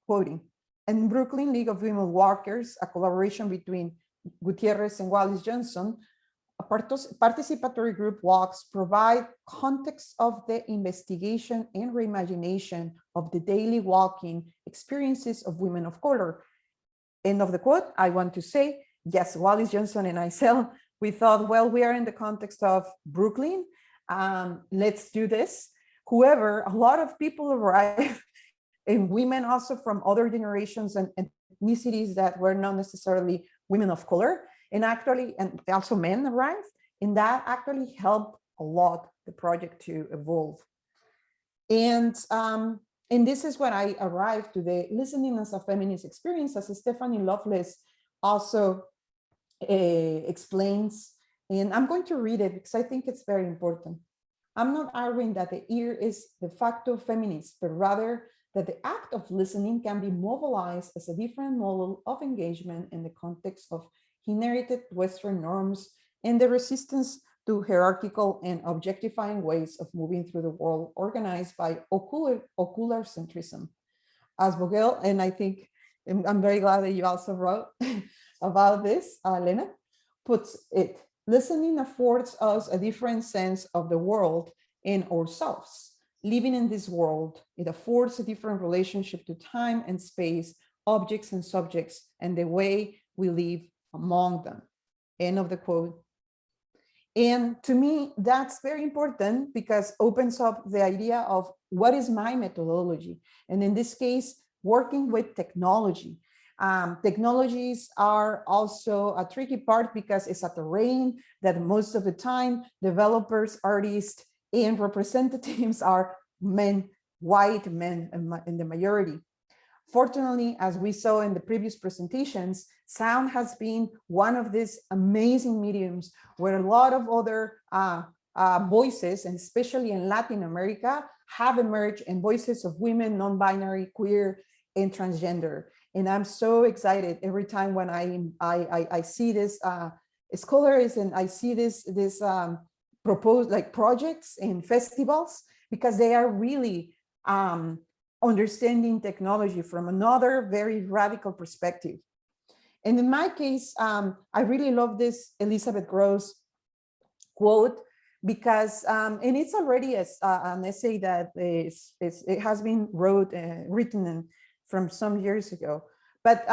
Quoting, in Brooklyn League of Women Walkers, a collaboration between Gutiérrez and Wallace Johnson, a participatory group walks provide context of the investigation and reimagination of the daily walking experiences of women of color. End of the quote. I want to say, yes, Wallace Johnson and myself, we thought, well, we are in the context of Brooklyn. Let's do this. However, a lot of people arrive, and women also from other generations and ethnicities that were not necessarily women of color, and also men arrived, and that actually helped a lot the project to evolve. And this is when I arrived to the listening as a feminist experience, as Stephanie Loveless also explains, and I'm going to read it because I think it's very important. I'm not arguing that the ear is de facto feminist, but rather that the act of listening can be mobilized as a different model of engagement in the context of inherited Western norms and the resistance to hierarchical and objectifying ways of moving through the world organized by ocular centrism. As Vogel, and I think, I'm very glad that you also wrote about this, Lena, puts it, listening affords us a different sense of the world and ourselves. Living in this world, it affords a different relationship to time and space, objects and subjects, and the way we live among them. End of the quote. And to me, that's very important, because opens up the idea of what is my methodology. And in this case, working with technology. Technologies are also a tricky part, because it's a terrain that most of the time developers, artists, and representatives are men, white men in the majority. Fortunately, as we saw in the previous presentations, sound has been one of these amazing mediums where a lot of other voices, and especially in Latin America, have emerged, in voices of women, non-binary, queer, and transgender. And I'm so excited every time when I see this scholars, and I see this proposed like projects and festivals, because they are really understanding technology from another very radical perspective. And in my case, I really love this Elizabeth Gross quote, because, and it's already an essay that it has been written from some years ago, but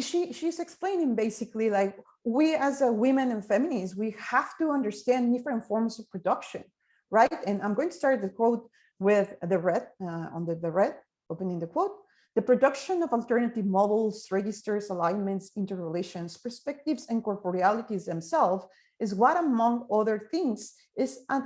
she's explaining basically, like, we as a women and feminists, we have to understand different forms of production, right? And I'm going to start the quote with the red, opening the quote. The production of alternative models, registers, alignments, interrelations, perspectives, and corporealities themselves is what, among other things, is at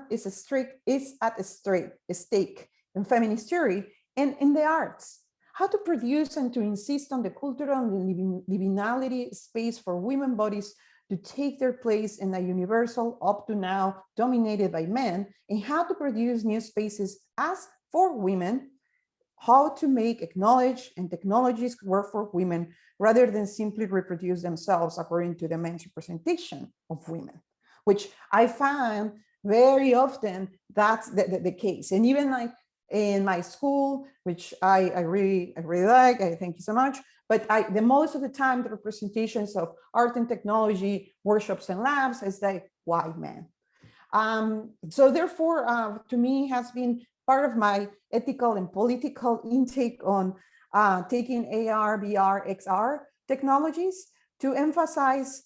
stake in feminist theory and in the arts. How to produce and to insist on the cultural and liminality space for women bodies to take their place in a universal, up to now, dominated by men, and how to produce new spaces as for women, how to make acknowledge and technologies work for women rather than simply reproduce themselves according to the men's representation of women, which I find very often that's the case. And even like in my school, which I really like, I thank you so much, but the most of the time, the representations of art and technology workshops and labs is like white men. So therefore, to me, has been part of my ethical and political intake on taking AR, VR, XR technologies to emphasize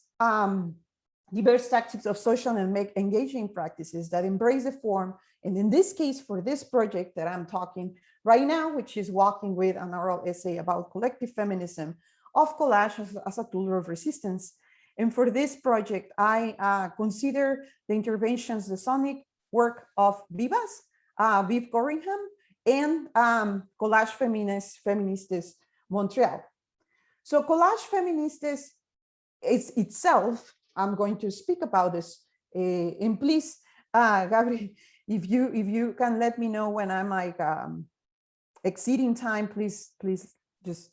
diverse tactics of social and engaging practices that embrace the form. And in this case, for this project that I'm talking right now, which is Walking with an Oral Essay about Collective Feminism, of collage as a tool of resistance. And for this project, I consider the interventions, the sonic work of Vivas, Viv Corringham, and Collage Feministes Montreal. So Collage Feministes is itself, I'm going to speak about this, and please, Gabriela, if you can let me know when I'm like exceeding time, please just.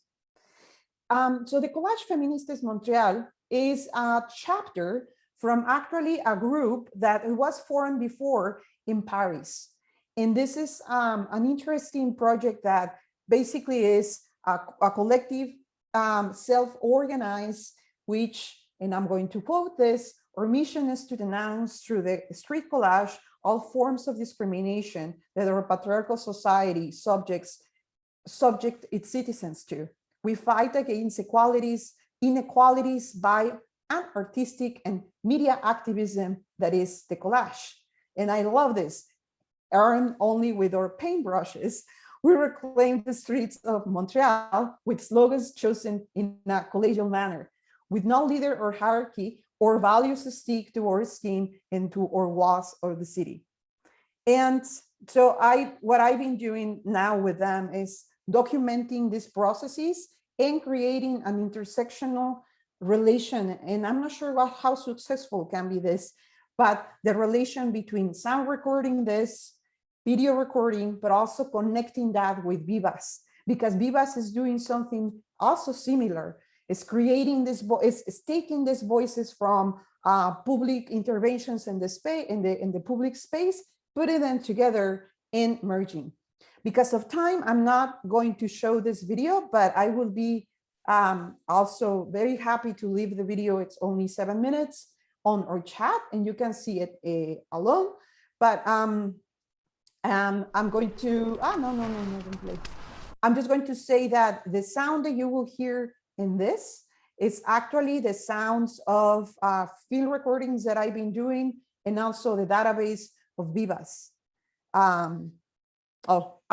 So the Collage Feministes Montreal is a chapter from actually a group that was formed before in Paris. And this is an interesting project that basically is a collective self-organized, which, and I'm going to quote this, our mission is to denounce through the street collage all forms of discrimination that our patriarchal society subject its citizens to. We fight against inequalities by an artistic and media activism that is the collage. And I love this. Armed only with our paintbrushes, we reclaim the streets of Montreal with slogans chosen in a collegial manner, with no leader or hierarchy or values to stick to our skin and to our walls of the city. And so what I've been doing now with them is documenting these processes and creating an intersectional relation. And I'm not sure how successful can be this, but the relation between sound recording this, video recording, but also connecting that with Vivas, because Vivas is doing something also similar. It's creating this, it's taking these voices from public interventions in the space, in the public space, putting them together and merging. Because of time, I'm not going to show this video, but I will be also very happy to leave the video. It's only 7 minutes on our chat, and you can see it alone. But I'm going to, don't play. I'm just going to say that the sound that you will hear in this is actually the sounds of field recordings that I've been doing, and also the database of Vivas. I'm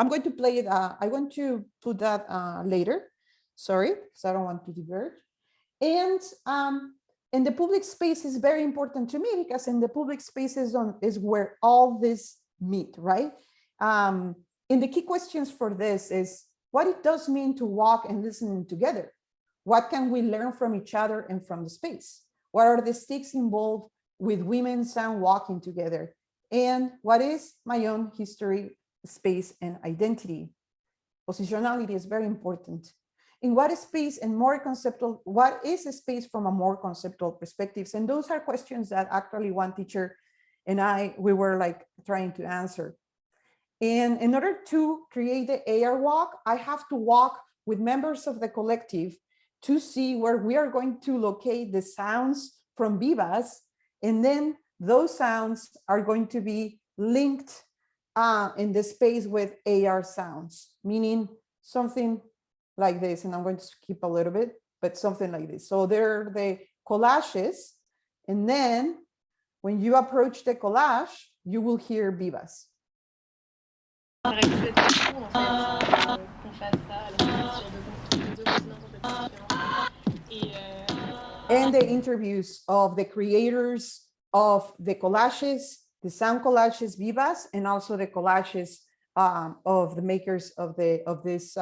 going to play it. I want to put that later. Sorry, because I don't want to divert. And in the public space is very important to me, because in the public spaces is where all this meet, right? And the key questions for this is what it does mean to walk and listen together. What can we learn from each other and from the space? What are the stakes involved with women sound walking together? And what is my own history, space, and identity? Positionality is very important. In what is space and more conceptual, what is a space from a more conceptual perspectives? And those are questions that actually one teacher and we were like trying to answer. And in order to create the AR walk, I have to walk with members of the collective to see where we are going to locate the sounds from Vivas. And then those sounds are going to be linked in the space with AR sounds, meaning something like this. And I'm going to skip a little bit, but something like this. So they're the collages. And then when you approach the collage, you will hear Vivas. And the interviews of the creators of the collages, the sound collages vivas, and also the collages of the makers of this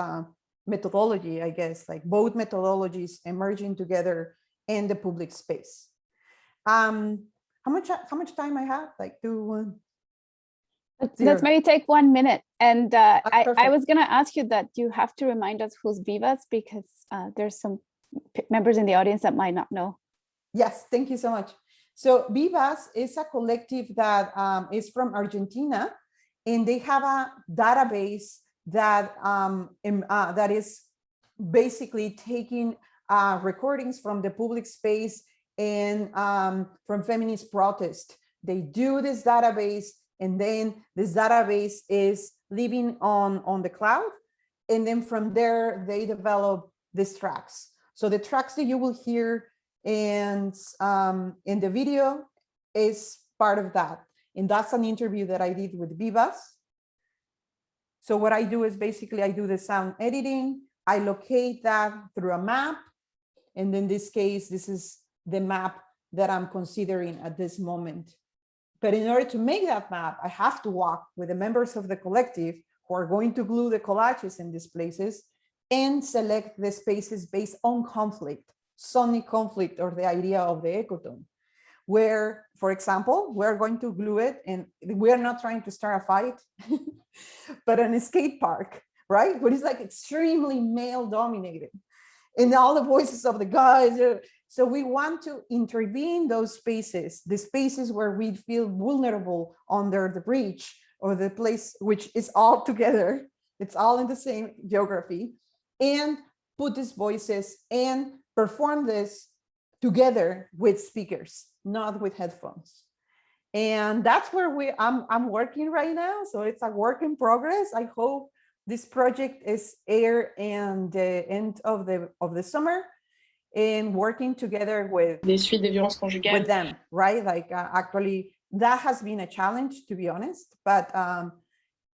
methodology, I guess, like both methodologies emerging together in the public space. How much time I have? Like let's maybe take 1 minute. And I was going to ask you that you have to remind us who's Vivas, because there's some members in the audience that might not know. Yes, thank you so much. So Vivas is a collective that is from Argentina, and they have a database that that is basically taking recordings from the public space and from feminist protest. They do this database, and then this database is living on the cloud, and then from there they develop these tracks. So the tracks that you will hear in the video is part of that, and that's an interview that I did with Vivas. So what I do is basically I do the sound editing, I locate that through a map, and in this case, this is the map that I'm considering at this moment. But in order to make that map, I have to walk with the members of the collective who are going to glue the collages in these places and select the spaces based on conflict, sonic conflict, or the idea of the ecotone, where, for example, we're going to glue it, and we're not trying to start a fight, but in a skate park, right? But it's like extremely male dominated, and all the voices of the guys. So we want to intervene those spaces, the spaces where we feel vulnerable under the bridge, or the place which is all together, it's all in the same geography, and put these voices and perform this together with speakers, not with headphones. And that's where I'm working right now. So it's a work in progress. I hope this project is aired in the end of the summer, and working together with them, right? Like actually, that has been a challenge, to be honest, but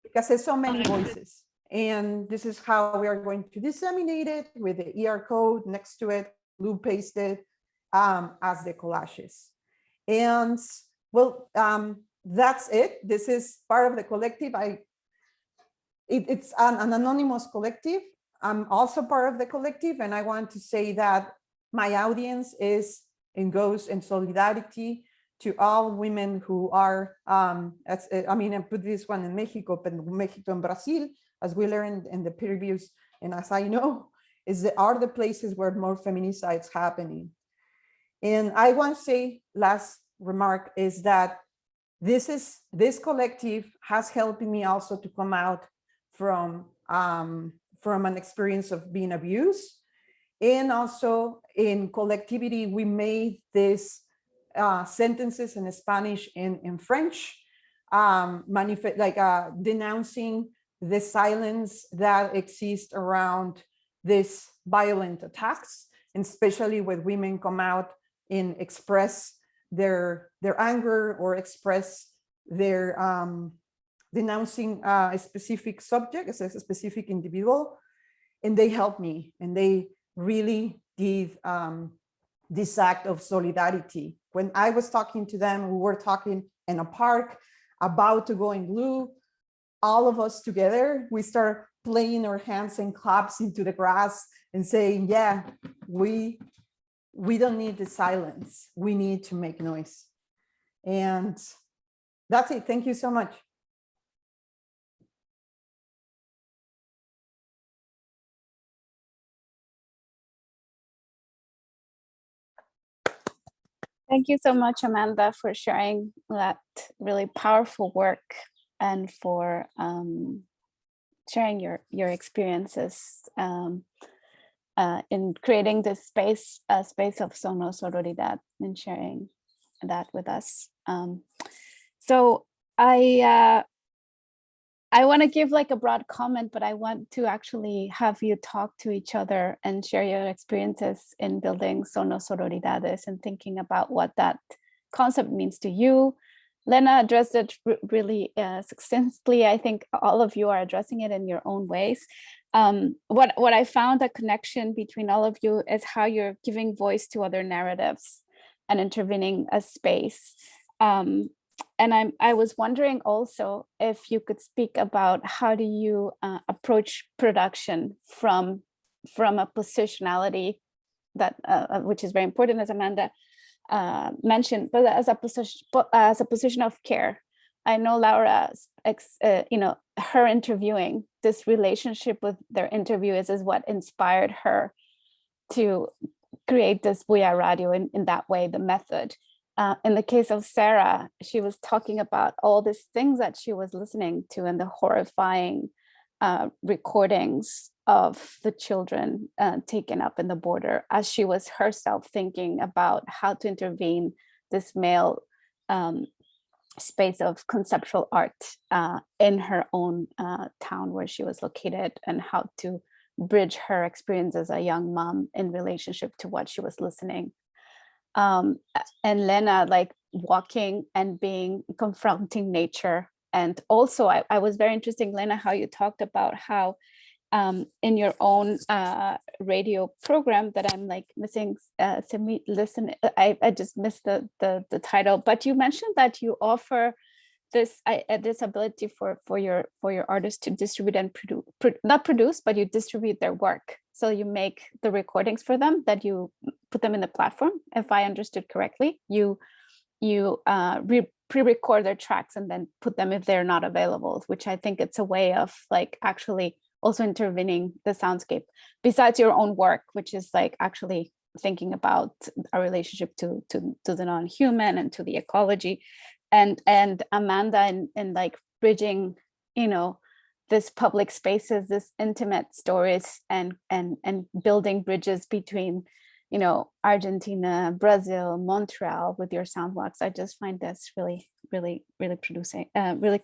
because there's so many voices, and this is how we are going to disseminate it with the ER code next to it, blue pasted as the collages. And well, that's it. This is part of the collective. It's an anonymous collective. I'm also part of the collective, and I want to say that my audience is and goes in solidarity to all women who are, I put this one in Mexico, but Mexico and Brazil, as we learned in the previews, and as I know, are the places where more feminicides happening. And I want to say, last remark is that this collective has helped me also to come out from an experience of being abused. And also in collectivity, we made these sentences in Spanish and in French, denouncing the silence that exists around these violent attacks, and especially when women come out and express their anger or express their denouncing a specific subject, a specific individual, and they helped me, and they really did this act of solidarity. When I was talking to them, we were talking in a park, about to go in glue, all of us together, we start playing our hands and claps into the grass and saying, yeah, we don't need the silence, we need to make noise. And that's it. Thank you so much. Thank you so much, Amanda, for sharing that really powerful work and for sharing your experiences in creating this space of Sono-sororidad, and sharing that with us. So I want to give like a broad comment, but I want to actually have you talk to each other and share your experiences in building Sono-sororidades and thinking about what that concept means to you. Lena addressed it really succinctly. I think all of you are addressing it in your own ways. What I found a connection between all of you is how you're giving voice to other narratives and intervening a space. And I was wondering also if you could speak about how do you approach production from a positionality that which is very important, as Amanda mentioned, but as a position of care. I know Laura's, her interviewing, this relationship with their interviewers is what inspired her to create this Bulla Radio in that way, the method. In the case of Sarah, she was talking about all these things that she was listening to and the horrifying recordings of the children taken up in the border, as she was herself thinking about how to intervene this male space of conceptual art in her own town where she was located, and how to bridge her experience as a young mom in relationship to what she was listening. And Lena, like walking and confronting nature. And also I was very interested, Lena, how you talked about how in your own radio program that I'm like missing, listen, I just missed the title, but you mentioned that you offer this ability for your artists to distribute and not produce, but you distribute their work. So you make the recordings for them, that you put them in the platform. If I understood correctly, you pre-record their tracks and then put them if they're not available, which I think it's a way of like actually also intervening the soundscape besides your own work, which is like actually thinking about our relationship to the non-human and to the ecology. And Amanda and like bridging, this public spaces, this intimate stories, and building bridges between, Argentina, Brazil, Montreal with your sound walks. I just find this really, really, really producing, really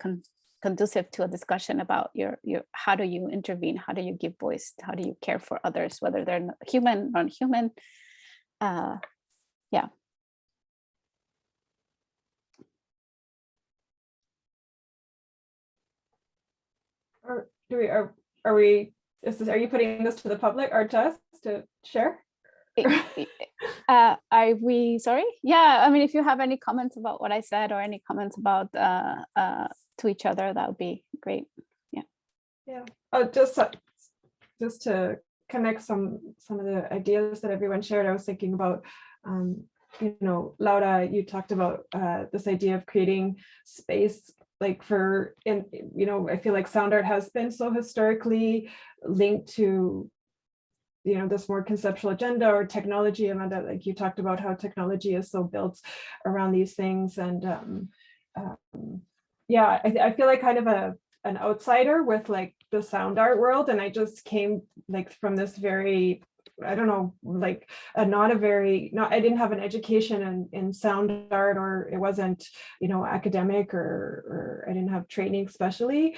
conducive to a discussion about your how do you intervene, how do you give voice, how do you care for others, whether they're human, non-human. Yeah. Are you putting this to the public or to us to share? Are we, sorry? Yeah, I mean, if you have any comments about what I said or any comments about to each other, that would be great. Yeah. Yeah. Oh, just to connect some of the ideas that everyone shared, I was thinking about, Laura, you talked about this idea of creating space, like I feel like sound art has been so historically linked to, this more conceptual agenda or technology, Amanda, like you talked about how technology is so built around these things. And yeah, I feel like kind of an outsider with like the sound art world. And I just came like from this very, I don't know, like I didn't have an education in sound art, or it wasn't, academic, or I didn't have training especially.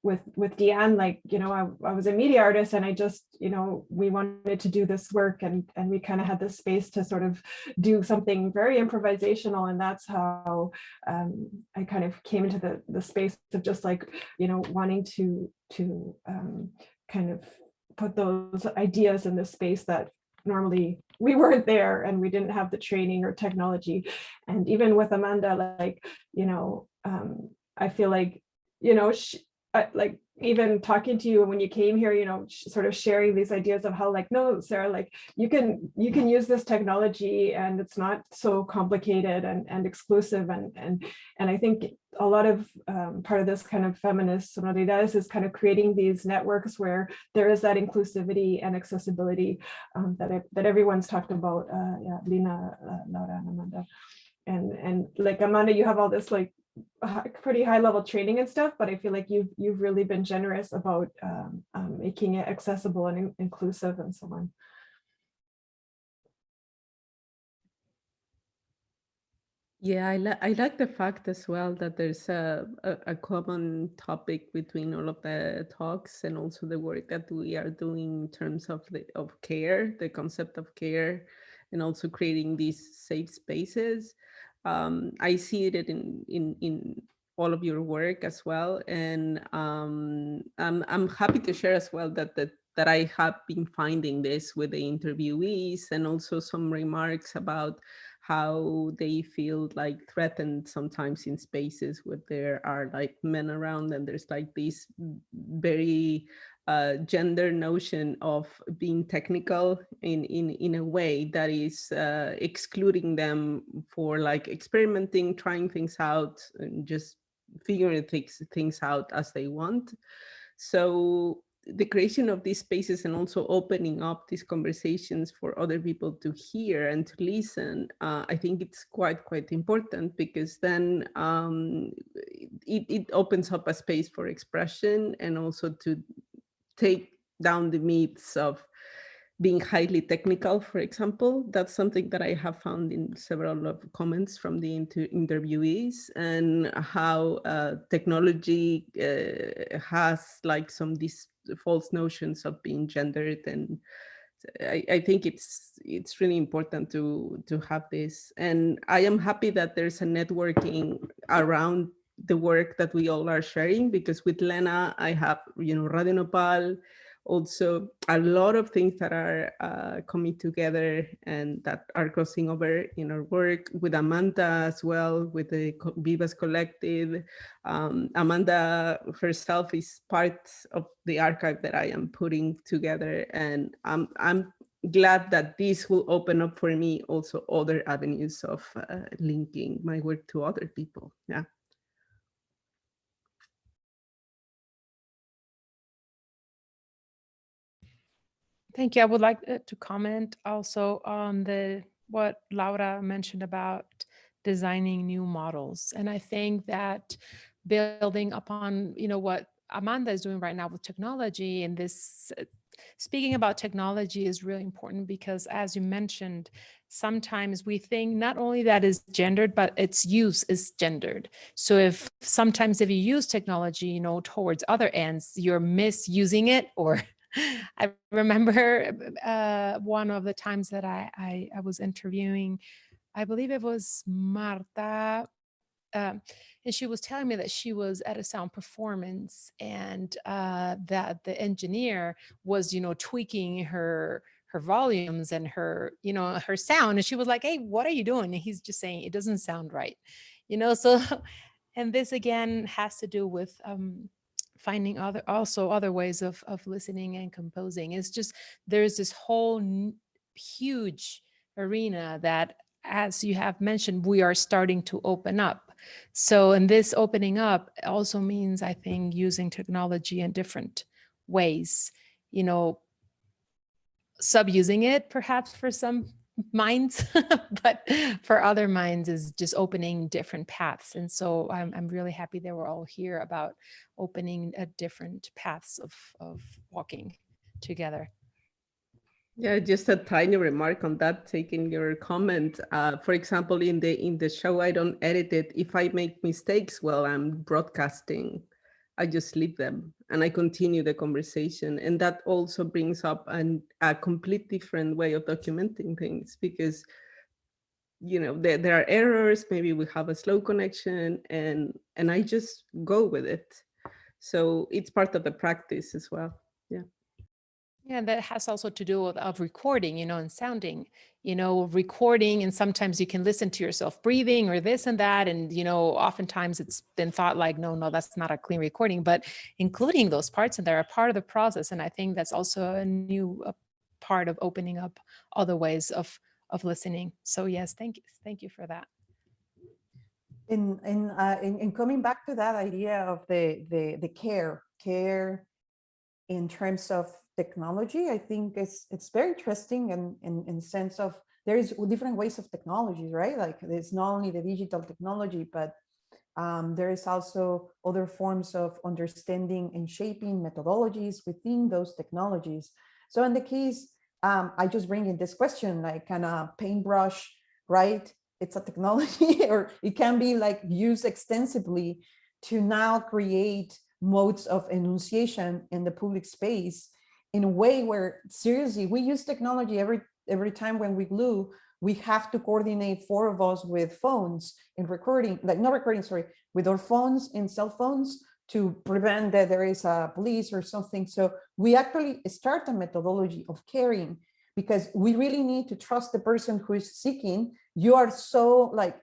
With Deanne, like, I was a media artist, and I just, we wanted to do this work, and we kind of had this space to sort of do something very improvisational. And that's how I kind of came into the space of just like, wanting to kind of put those ideas in the space that normally we weren't there, and we didn't have the training or technology. And even with Amanda, like, I feel like, like even talking to you when you came here, sort of sharing these ideas of how, like, no, Sarah, like you can use this technology and it's not so complicated and exclusive. And I think a lot of part of this kind of feminist ridades is kind of creating these networks where there is that inclusivity and accessibility that everyone's talked about. Yeah, Lena, Laura, and Amanda. And like Amanda, you have all this like pretty high level training and stuff, but I feel like you've really been generous about making it accessible and inclusive and so on. Yeah, I like the fact as well that there's a common topic between all of the talks, and also the work that we are doing in terms of care, the concept of care, and also creating these safe spaces. I see it in all of your work as well, and I'm happy to share as well that I have been finding this with the interviewees, and also some remarks about how they feel like threatened sometimes in spaces where there are like men around, and there's like this very gender notion of being technical in a way that is excluding them for like experimenting, trying things out, and just figuring things out as they want. So the creation of these spaces and also opening up these conversations for other people to hear and to listen, I think it's quite important, because then it opens up a space for expression, and also to take down the myths of being highly technical, for example. That's something that I have found in several of comments from the interviewees, and how technology has like these false notions of being gendered. And I think it's really important to have this. And I am happy that there's a networking around the work that we all are sharing, because with Lena, I have, Radio Nopal, also a lot of things that are coming together and that are crossing over in our work, with Amanda as well, with the Vivas Collective. Amanda herself is part of the archive that I am putting together, and I'm glad that this will open up for me also other avenues of linking my work to other people. Yeah. Thank you. I would like to comment also on what Laura mentioned about designing new models. And I think that building upon, what Amanda is doing right now with technology, and this speaking about technology is really important, because as you mentioned, sometimes we think not only that is gendered, but its use is gendered. So if you use technology, towards other ends, you're misusing it. Or I remember one of the times that I was interviewing, I believe it was Marta, and she was telling me that she was at a sound performance, and that the engineer was, tweaking her volumes and her sound. And she was like, "Hey, what are you doing?" And he's just saying, "It doesn't sound right." So, and this again has to do with finding other ways of listening and composing. It's just, there's this whole huge arena that, as you have mentioned, we are starting to open up. So, and this opening up also means, I think, using technology in different ways, subusing it perhaps for some minds, but for other minds is just opening different paths. And so I'm really happy that we're all here about opening different paths of walking together. Yeah, just a tiny remark on that, taking your comment. For example, in the show, I don't edit it. If I make mistakes while I'm broadcasting, I just leave them and I continue the conversation. And that also brings up a complete different way of documenting things, because there are errors, maybe we have a slow connection, and I just go with it. So it's part of the practice as well. Yeah. Yeah, that has also to do with recording, and sounding, recording. And sometimes you can listen to yourself breathing or this and that. And, oftentimes it's been thought like, no, that's not a clean recording, but including those parts and they're a part of the process. And I think that's also a new part of opening up other ways of listening. So yes, thank you for that. In coming back to that idea of the care in terms of technology, I think it's very interesting, and in the sense of there is different ways of technology, right? Like there's not only the digital technology, but there is also other forms of understanding and shaping methodologies within those technologies. So in the case, I just bring in this question, like kind of paintbrush, right? It's a technology, or it can be like used extensively to now create modes of enunciation in the public space in a way where, seriously, we use technology every time when we glue. We have to coordinate 4 of us with phones and recording, like not recording, sorry, with our phones and cell phones to prevent that there is a police or something. So we actually start a methodology of caring, because we really need to trust the person who is seeking you are so like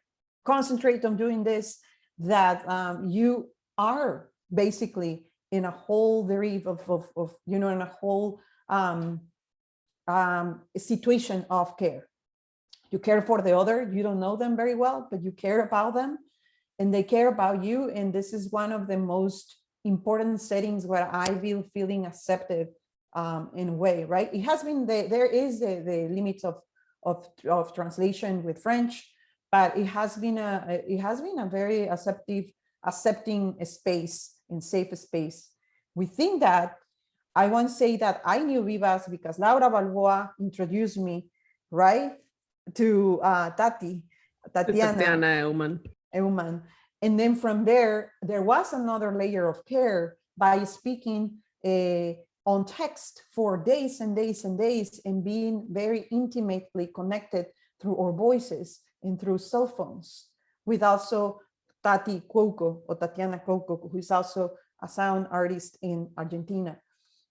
concentrate on doing this that you are basically in a whole derive of you know, in a whole situation of care. You care for the other, you don't know them very well, but you care about them and they care about you. And this is one of the most important settings where I feel feeling accepted in a way, right? It has been, there is the limits of translation with French, but it has been a very accepting space and safe space. Within that, I won't say that I knew Vivas because Laura Balboa introduced me, right, to Tatiana Eumann. And then from there was another layer of care by speaking on text for days and days and days and being very intimately connected through our voices and through cell phones with also Tati Cuoco or Tatiana Cuoco, who is also a sound artist in Argentina.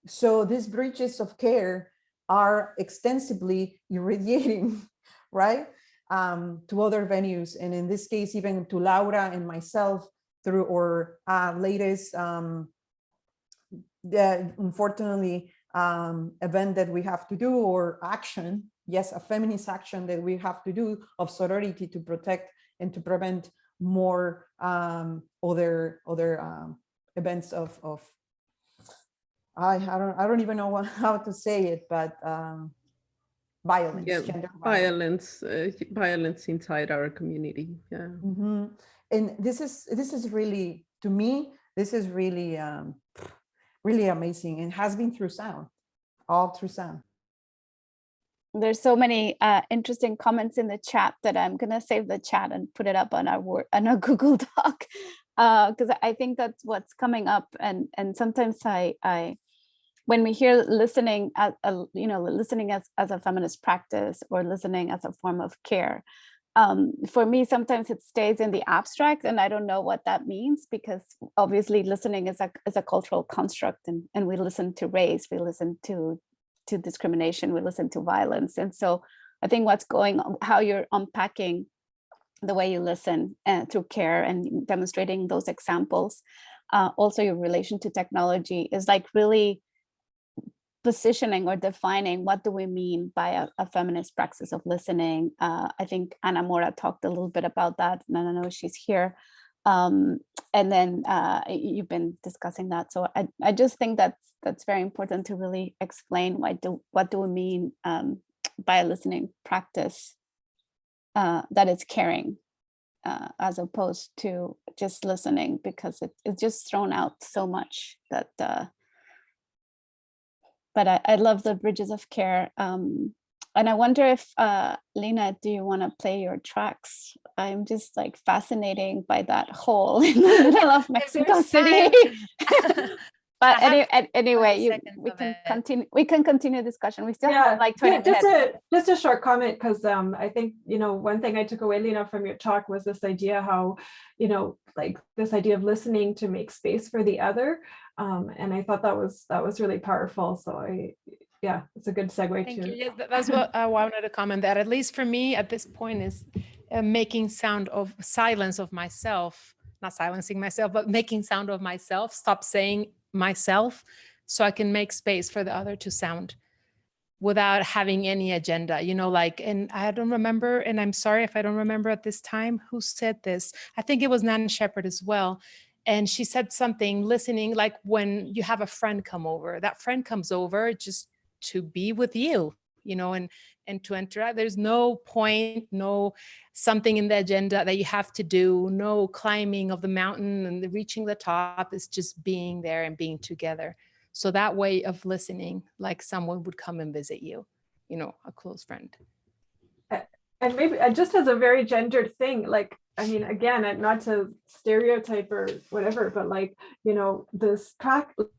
So these bridges of care are extensively irradiating, right, to other venues. And in this case, even to Laura and myself through our latest, unfortunately, event that we have to do, or action, yes, a feminist action that we have to do of sorority to protect and to prevent more other events of I don't even know how to say it, but violence, yeah, gender violence inside our community. Yeah. Mm-hmm. And this is really, to me, this is really really amazing, and has been through sound, all through sound. There's so many interesting comments in the chat that I'm gonna save the chat and put it up on our Google Doc, because I think that's what's coming up. And sometimes I when we hear listening listening as a feminist practice, or listening as a form of care, for me sometimes it stays in the abstract and I don't know what that means, because obviously listening is a cultural construct, and we listen to race, we listen to discrimination, we listen to violence. And so I think what's going on, how you're unpacking the way you listen through care and demonstrating those examples, also your relation to technology, is like really positioning or defining what do we mean by a feminist praxis of listening. I think Ana Mora talked a little bit about that, and I don't know if she's here. And then you've been discussing that. So I just think that's very important to really explain what do we mean by a listening practice that is caring, as opposed to just listening, because it's just thrown out so much that but I love the bridges of care. And I wonder if, Lena, do you want to play your tracks? I'm just like fascinating by that hole in the middle of Mexico City. But anyway, we can continue discussion. We still have like 20 minutes. Just a short comment, because I think, one thing I took away, Lena, from your talk was this idea how, like this idea of listening to make space for the other. And I thought that was really powerful. So it's a good segue. Thank you. Yes, that's what I wanted to comment, that at least for me at this point is making sound of silence of myself, not silencing myself, but making sound of myself, stop saying myself, so I can make space for the other to sound without having any agenda, and I don't remember, and I'm sorry if I don't remember at this time who said this. I think it was Nan Shepherd as well. And she said something, listening, like when you have a friend come over, that friend comes over just to be with you, and to interact. There's no point, no something in the agenda that you have to do, no climbing of the mountain and reaching the top. It's just being there and being together. So that way of listening, like someone would come and visit you, a close friend. And maybe just as a very gendered thing, like, I mean, again, not to stereotype or whatever, but like, this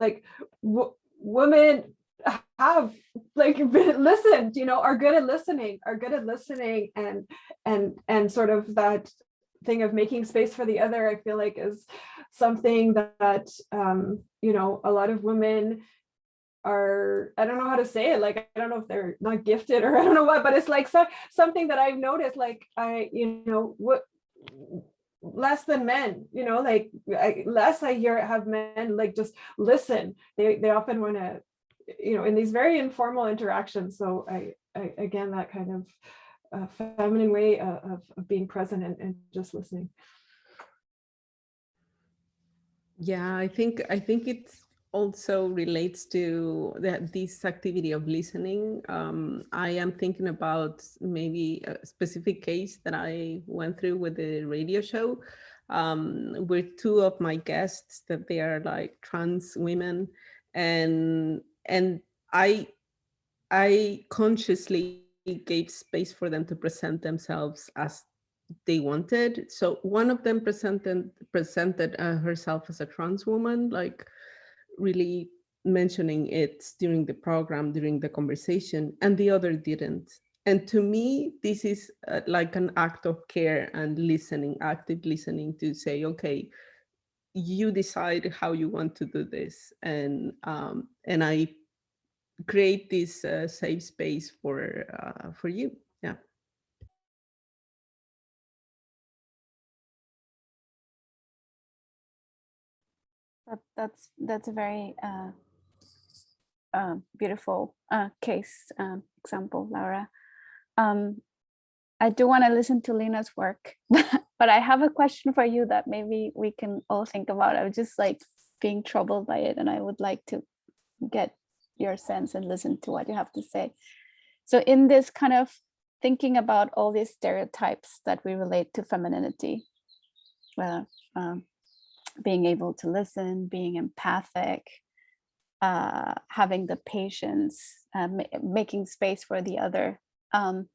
like women have like been listened, are good at listening, and sort of that thing of making space for the other, I feel like is something that, a lot of women are, I don't know how to say it, like, I don't know if they're not gifted or I don't know what, but it's like something that I've noticed, like, what less than men, like less I have men like just listen. They often want to, in these very informal interactions. So I again, that kind of feminine way of being present and just listening. Yeah, I think it also relates to this activity of listening. I am thinking about maybe a specific case that I went through with the radio show, with two of my guests that they are like trans women, and I consciously gave space for them to present themselves as they wanted. So one of them presented herself as a trans woman, like really mentioning it during the program, during the conversation, and the other didn't. And to me, this is like an act of care and listening, active listening, to say, okay, you decide how you want to do this, and I create this safe space for you. Yeah. That's a very beautiful case example, Laura. I do want to listen to Lena's work, but I have a question for you that maybe we can all think about. I was just like being troubled by it, and I would like to get your sense and listen to what you have to say. So in this kind of thinking about all these stereotypes that we relate to femininity, being able to listen, being empathic, having the patience, making space for the other. And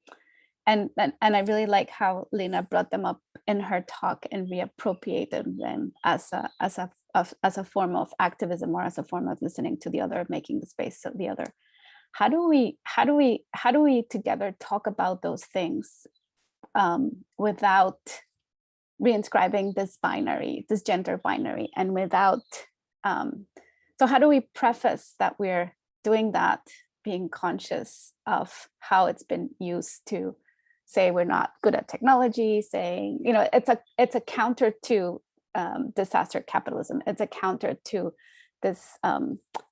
I really like how Lena brought them up in her talk and reappropriated them as a form of activism, or as a form of listening to the other, making the space of the other. How do we together talk about those things without reinscribing this binary, this gender binary, and without, so how do we preface that we're doing that, being conscious of how it's been used to say we're not good at technology, saying, it's a counter to disaster capitalism. It's a counter to this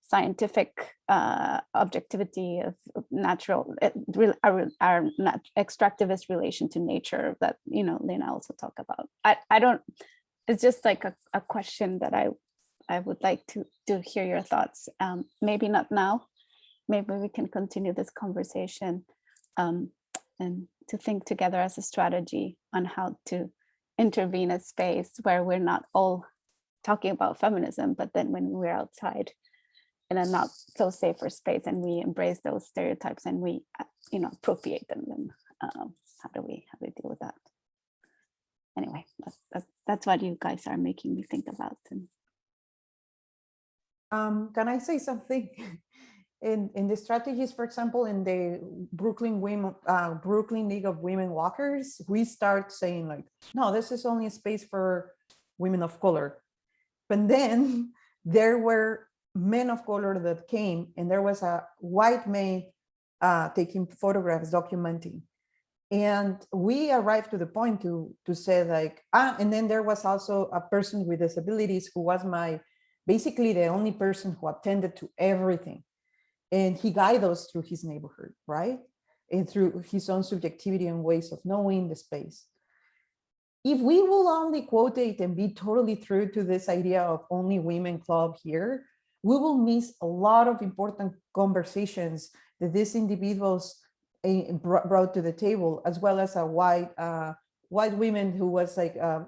scientific objectivity of natural, our extractivist relation to nature that, Lena also talked about. I don't, it's just like a question that I would like to hear your thoughts. Maybe not now, maybe we can continue this conversation and to think together as a strategy on how to intervene a space where we're not all talking about feminism, but then when we're outside in a not so safer space and we embrace those stereotypes and we appropriate them, then how do we deal with that? Anyway, that's what you guys are making me think about. And can I say something? In the strategies, for example, in the Brooklyn League of Women Walkers, we start saying like, no, this is only a space for women of color. But then there were men of color that came, and there was a white man taking photographs, documenting. And we arrived to the point to say like, and then there was also a person with disabilities who was basically the only person who attended to everything. And he guided us through his neighborhood, right? And through his own subjectivity and ways of knowing the space. If we will only quotate and be totally true to this idea of only women club here, we will miss a lot of important conversations that these individuals brought to the table, as well as a white women who was like, a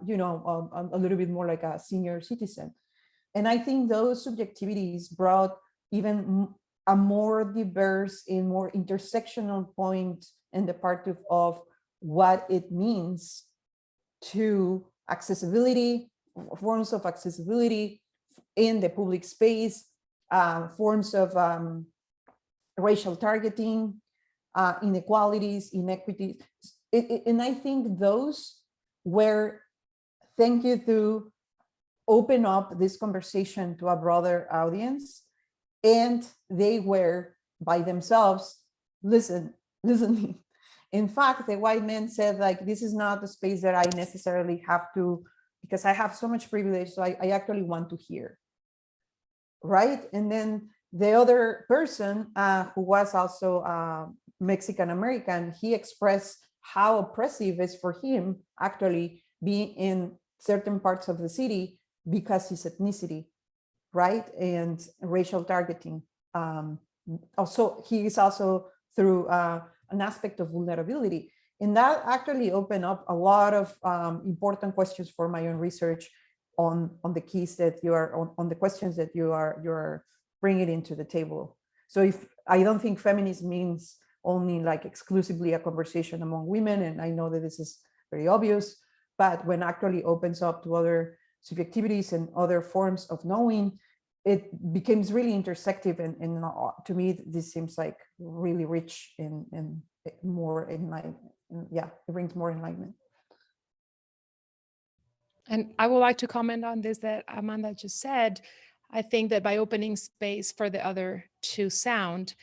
little bit more like a senior citizen. And I think those subjectivities brought even a more diverse and more intersectional point in the part of what it means to accessibility, forms of accessibility in the public space, forms of racial targeting, inequalities, inequities. And I think those were, thank you to open up this conversation to a broader audience. and they were by themselves listening. In fact, the white men said, like, this is not the space that I necessarily have to, because I have so much privilege, so I actually want to hear, right? And then the other person who was also Mexican American, he expressed how oppressive it is for him actually being in certain parts of the city because his ethnicity, right? And racial targeting. Also, he is also through an aspect of vulnerability. And that actually opened up a lot of important questions for my own research on the keys that you are, on the questions that you're bringing into the table. So if I don't think feminism means only like exclusively a conversation among women, and I know that this is very obvious, but when actually opens up to other subjectivities and other forms of knowing, it becomes really intersective, and to me, this seems like really rich and more enlightenment. Yeah, it brings more enlightenment. And I would like to comment on this that Amanda just said. I think that by opening space for the other to sound,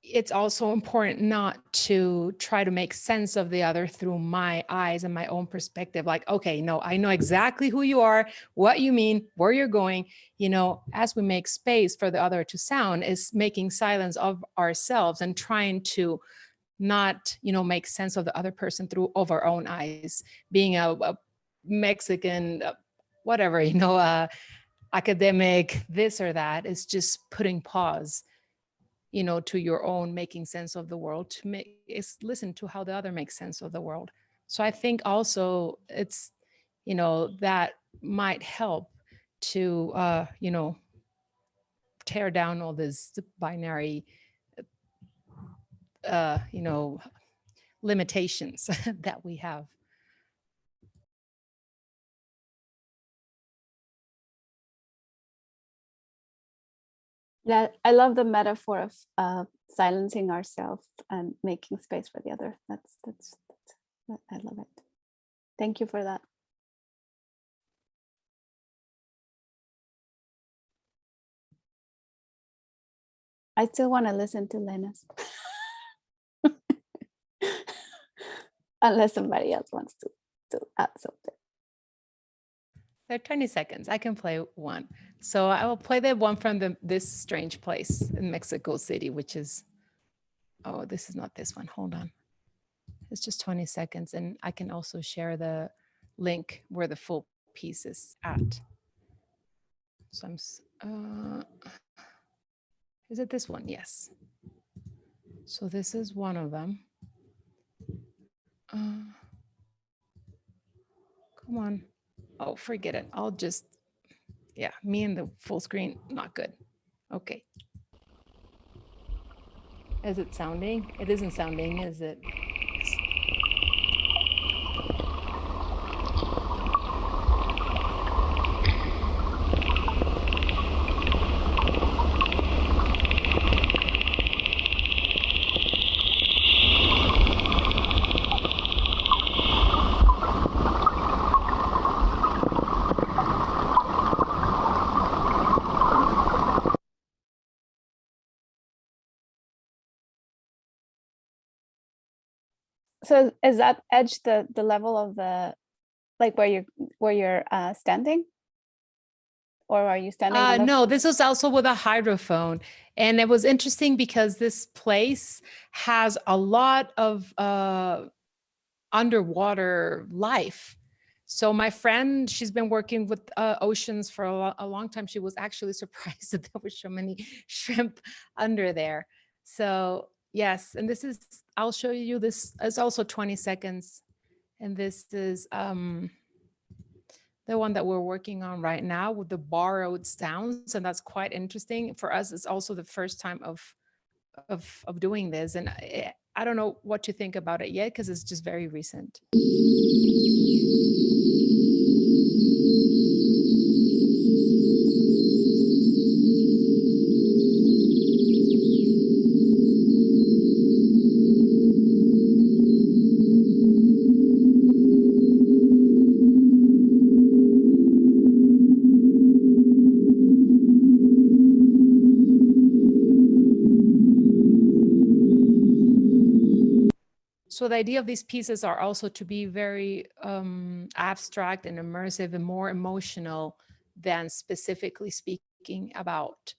it's also important not to try to make sense of the other through my eyes and my own perspective. Like, okay, no, I know exactly who you are, what you mean, where you're going. You know, as we make space for the other to sound, is making silence of ourselves and trying to not, you know, make sense of the other person through of our own eyes. Being a Mexican, whatever, you know, academic, this or that, is just putting pause, you know, to your own making sense of the world, to make is listen to how the other makes sense of the world. So I think also it's, you know, that might help to, you know, tear down all this binary, you know, limitations that we have. Yeah, I love the metaphor of silencing ourselves and making space for the other. That's I love it. Thank you for that. I still want to listen to Lena's. Unless somebody else wants to add something. They're 20 seconds. I can play one. So I will play the one from this strange place in Mexico City, which is, oh, this is not this one. Hold on. It's just 20 seconds. And I can also share the link where the full piece is at. So is it this one? Yes. So this is one of them. Come on. Oh, forget it. I'll just, yeah, me and the full screen, not good. Okay. Is it sounding? It isn't sounding, is it? Yes. So is that edge the level of the, like where you're standing? Or are you standing on the No, this was also with a hydrophone. And it was interesting because this place has a lot of underwater life. So my friend, she's been working with oceans for a long time. She was actually surprised that there were so many shrimp under there. So yes, and this is, I'll show you this. It's also 20 seconds. And this is the one that we're working on right now with the borrowed sounds. And that's quite interesting. For us, it's also the first time of doing this. And I don't know what to think about it yet, because it's just very recent. So the idea of these pieces are also to be very abstract and immersive and more emotional than specifically speaking about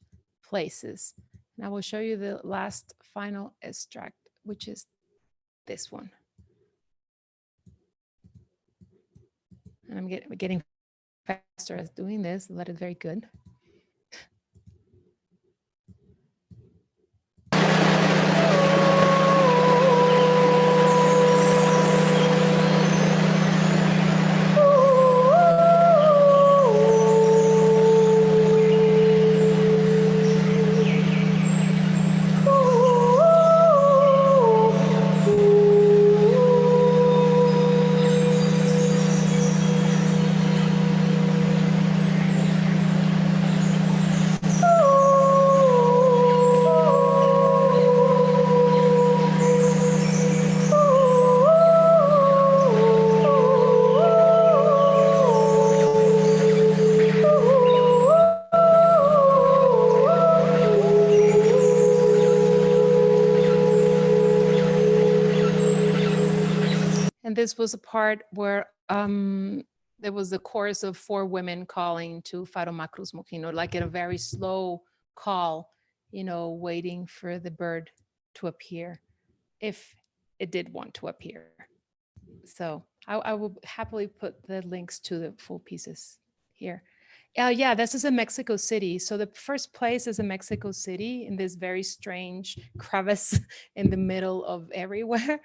places. And I will show you the last final extract, which is this one. And I'm getting faster at doing this. That is very good. And this was a part where there was a chorus of 4 women calling to Faro Macruz Mojino, like in a very slow call, you know, waiting for the bird to appear, if it did want to appear. So I will happily put the links to the full pieces here. Yeah, this is in Mexico City. So the first place is in Mexico City, in this very strange crevice in the middle of everywhere.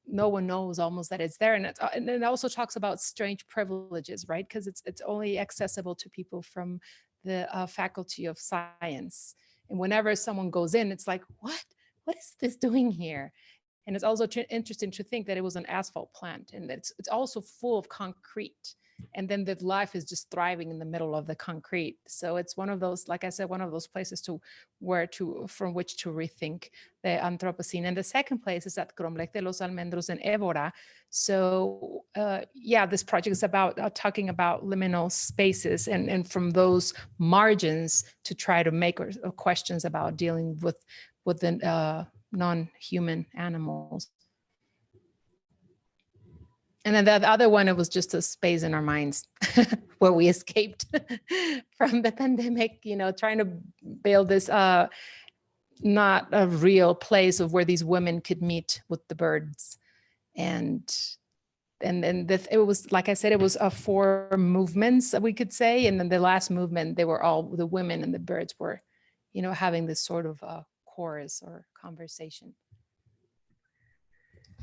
No one knows almost that it's there. And it also talks about strange privileges, right? Because it's only accessible to people from the Faculty of Science. And whenever someone goes in, it's like, what is this doing here? And it's also interesting to think that it was an asphalt plant, and it's also full of concrete. And then the life is just thriving in the middle of the concrete. So it's one of those, like I said, one of those places from which to rethink the Anthropocene. And the second place is at Cromlech de los Almendros in Évora. So yeah, this project is about talking about liminal spaces and from those margins to try to make questions about dealing with the non-human animals. And then the other one, it was just a space in our minds where we escaped from the pandemic, you know, trying to build this not a real place of where these women could meet with the birds. And then it was, like I said, it was 4 movements, we could say. And then the last movement, they were all, the women and the birds were, you know, having this sort of chorus or conversation.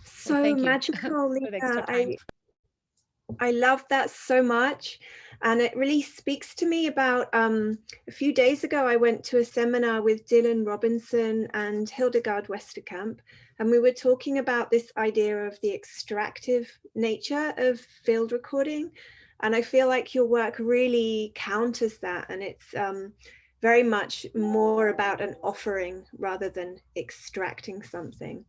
So magical, Lena. I love that so much. And it really speaks to me about a few days ago, I went to a seminar with Dylan Robinson and Hildegard Westerkamp, and we were talking about this idea of the extractive nature of field recording. And I feel like your work really counters that. And it's very much more about an offering rather than extracting something.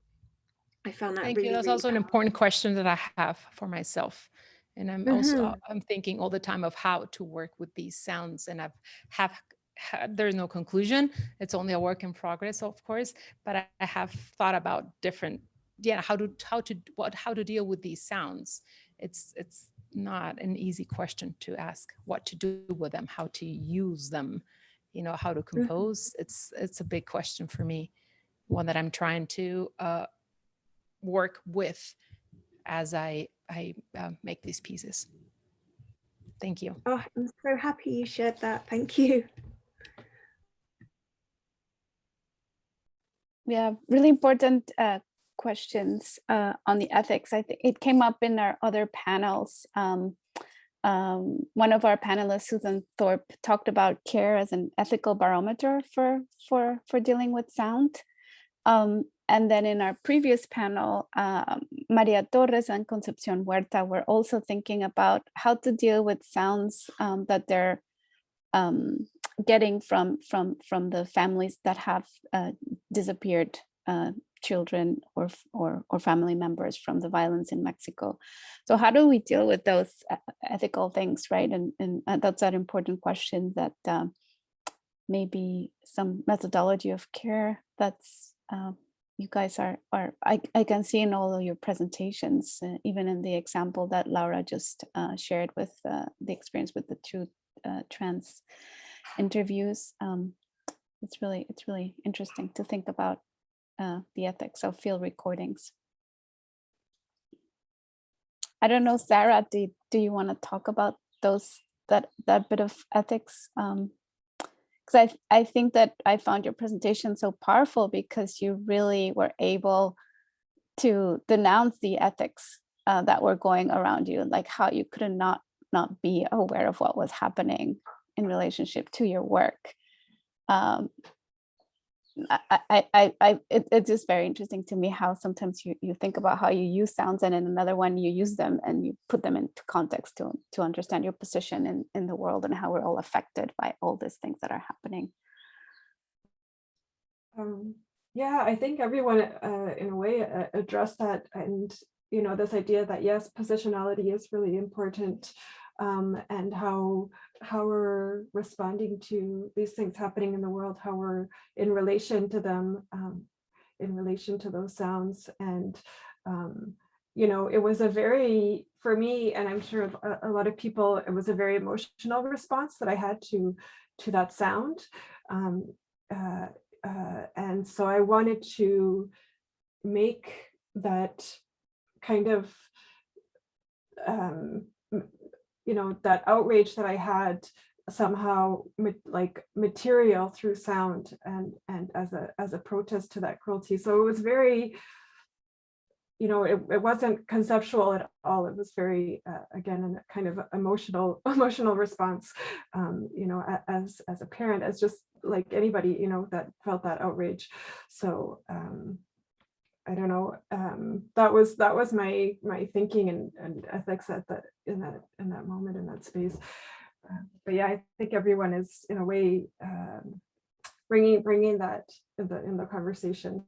I found that really, That's also an important question that I have for myself. And I'm also, I'm thinking all the time of how to work with these sounds. And there's no conclusion. It's only a work in progress, of course, but I have thought about different, how to deal with these sounds. It's not an easy question to ask, what to do with them, how to use them, you know, how to compose. It's a big question for me, one that I'm trying to work with as I make these pieces. Thank you. Oh, I'm so happy you shared that. Thank you. Yeah, really important questions on the ethics. I think it came up in our other panels. One of our panelists, Susan Thorpe, talked about care as an ethical barometer for dealing with sound. And then in our previous panel, Maria Torres and Concepcion Huerta were also thinking about how to deal with sounds that they're getting from the families that have disappeared children or family members from the violence in Mexico. So how do we deal with those ethical things, right? And that's an important question that maybe some methodology of care that's you guys are I can see in all of your presentations, even in the example that Laura just shared with the experience with the two trans interviews. It's really interesting to think about the ethics of field recordings. I don't know, Sarah, do you want to talk about that bit of ethics? Because I think that I found your presentation so powerful because you really were able to denounce the ethics that were going around you, like how you could not be aware of what was happening in relationship to your work. It's just very interesting to me how sometimes you think about how you use sounds, and in another one you use them and you put them into context to understand your position in the world and how we're all affected by all these things that are happening. Yeah, I think everyone in a way addressed that, and this idea that yes, positionality is really important, and how we're responding to these things happening in the world, how we're in relation to them, in relation to those sounds. And it was a very, for me, and I'm sure a lot of people, it was a very emotional response that I had to that sound. And so I wanted to make that kind of that outrage that I had somehow like material through sound and as a protest to that cruelty. So it was very, it wasn't conceptual at all. It was very again a kind of emotional response, as a parent, as just like anybody that felt that outrage. So I don't know, that was my thinking and ethics in that moment, in that space. But yeah, I think everyone is in a way bringing that in the conversation.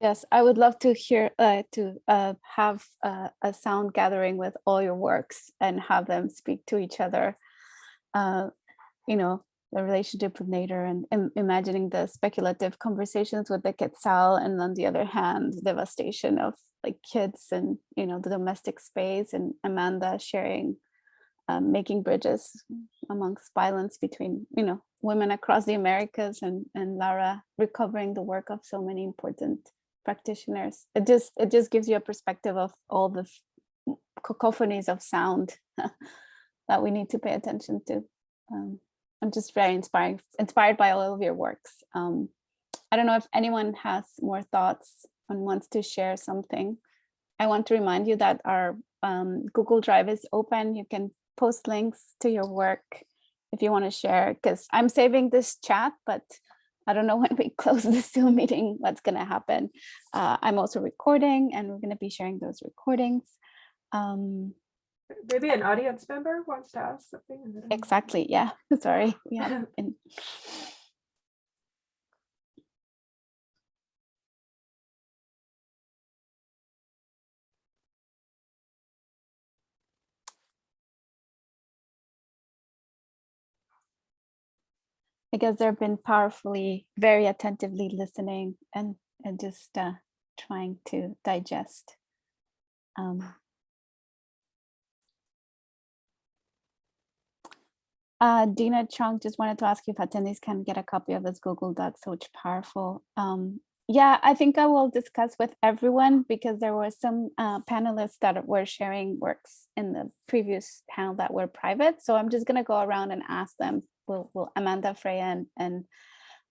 Yes, I would love to hear have a sound gathering with all your works and have them speak to each other. The relationship with nature, and imagining the speculative conversations with the quetzal, and on the other hand, devastation of like kids and the domestic space, and Amanda sharing, making bridges amongst violence between women across the Americas, and Laura recovering the work of so many important practitioners. It just gives you a perspective of all the cacophonies of sound that we need to pay attention to. I'm just very inspired by all of your works. I don't know if anyone has more thoughts and wants to share something. I want to remind you that our Google Drive is open. You can post links to your work if you want to share, because I'm saving this chat, but I don't know when we close the Zoom meeting what's going to happen. I'm also recording, and we're going to be sharing those recordings. Maybe an audience member wants to ask something. Exactly, yeah. Sorry. Yeah. I guess they've been powerfully, very attentively listening and just trying to digest. Dina Chung just wanted to ask you if attendees can get a copy of this Google Doc, so it's powerful. Yeah, I think I will discuss with everyone, because there were some panelists that were sharing works in the previous panel that were private. So I'm just gonna go around and ask them. We'll Amanda, Freya, and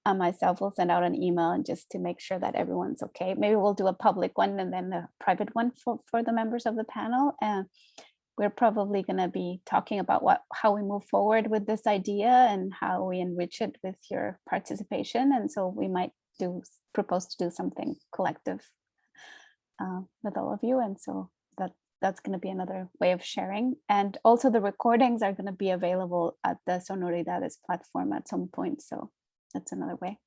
myself will send out an email, and just to make sure that everyone's okay. Maybe we'll do a public one and then a private one for the members of the panel. And we're probably going to be talking about how we move forward with this idea and how we enrich it with your participation. And so we might propose to do something collective with all of you. And so that's going to be another way of sharing. And also the recordings are going to be available at the Sonoridades platform at some point. So that's another way.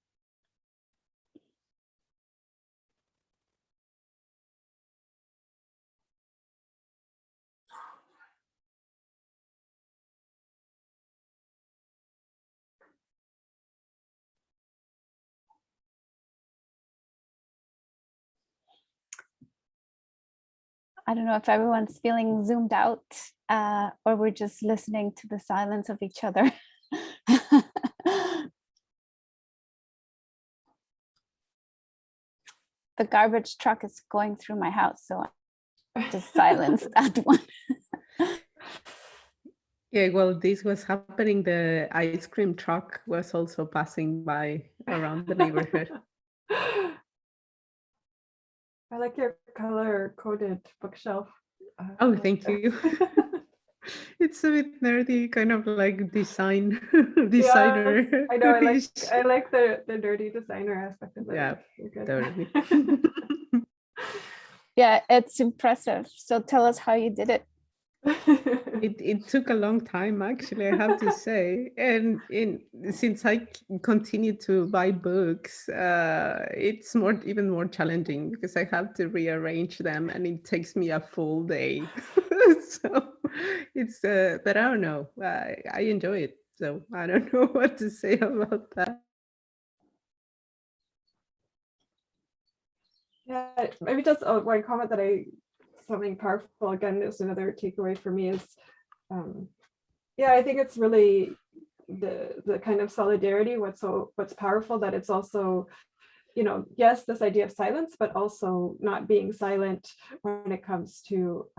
don't know if everyone's feeling zoomed out or we're just listening to the silence of each other. The garbage truck is going through my house, so I just silenced that one. Yeah, well, this was happening. The ice cream truck was also passing by around the neighborhood. I like your color-coded bookshelf. Oh, thank you. It's a bit nerdy, kind of like designer. Yeah, I know. I like the nerdy designer aspect of it. Yeah, totally. Yeah, it's impressive. So tell us how you did it. It took a long time, actually, I have to say. And since I continue to buy books, it's even more challenging because I have to rearrange them and it takes me a full day. So it's, but I don't know, I enjoy it. So I don't know what to say about that. Yeah, maybe just one comment that something powerful again is another takeaway for me is, yeah, I think it's really the kind of solidarity. What's powerful that it's also, yes, this idea of silence, but also not being silent when it comes to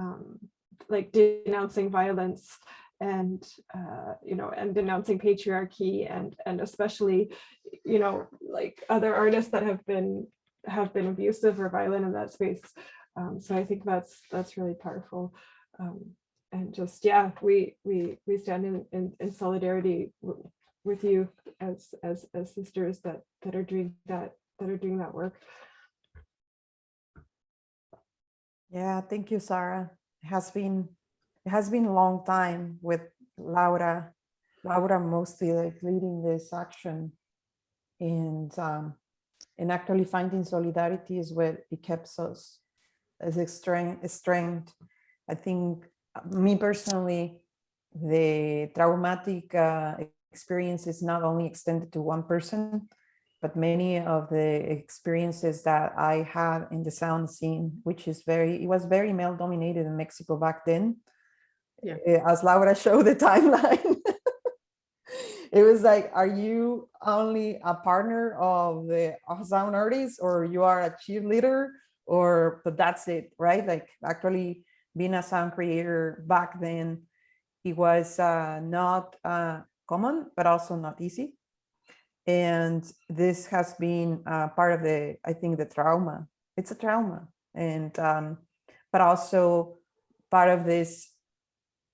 like denouncing violence and and denouncing patriarchy and especially like other artists that have been abusive or violent in that space. So I think that's really powerful. And just, yeah, we stand in solidarity with you as sisters that are doing that work. Yeah, thank you, Sarah. It has been a long time with Laura mostly like leading this action, and actually finding solidarity is what it keeps us as a strength. I think me personally, the traumatic experience is not only extended to one person, but many of the experiences that I had in the sound scene, which is it was very male dominated in Mexico back then. Yeah. As Laura showed the timeline, it was like, are you only a partner of the sound artist, or you are a cheerleader, but that's it, right? Like actually being a sound creator back then, it was not common, but also not easy. And this has been part of I think the trauma. It's a trauma. And, but also part of this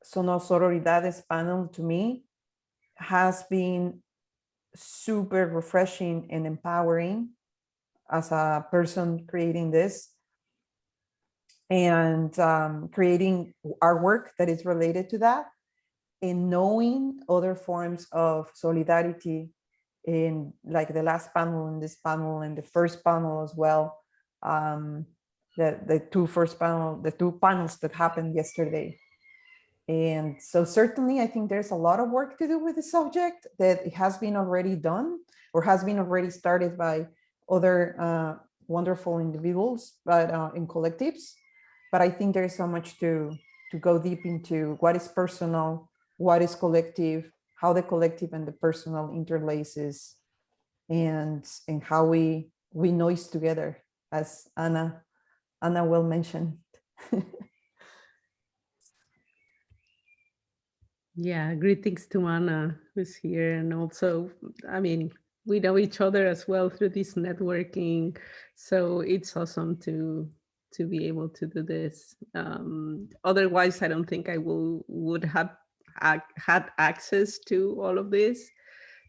Sono-soro ridades panel to me has been super refreshing and empowering as a person creating this and creating artwork that is related to that, and knowing other forms of solidarity in like the last panel and this panel and the first panel as well. The two panels that happened yesterday. And so certainly I think there's a lot of work to do with the subject that it has been already done or has been already started by other wonderful individuals, but in collectives. But I think there's so much to go deep into what is personal, what is collective, how the collective and the personal interlaces, and how we noise together, as Anna well mentioned. Yeah, greetings to Anna, who's here. And also, I mean, we know each other as well through this networking. So it's awesome to be able to do this. Otherwise, I don't think I would have had access to all of this.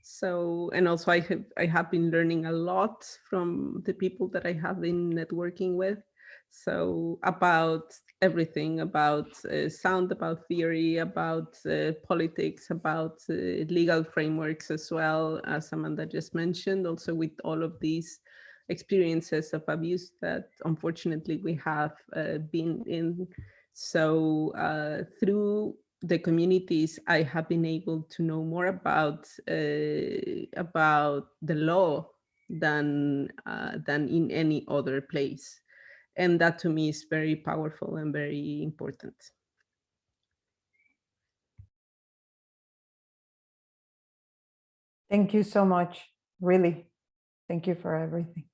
So, and also I have been learning a lot from the people that I have been networking with. So about everything, about sound, about theory, about politics, about legal frameworks as well, as Amanda just mentioned, also with all of these experiences of abuse that unfortunately we have been in. So through the communities, I have been able to know more about the law than in any other place. And that to me is very powerful and very important. Thank you so much. Really. Thank you for everything.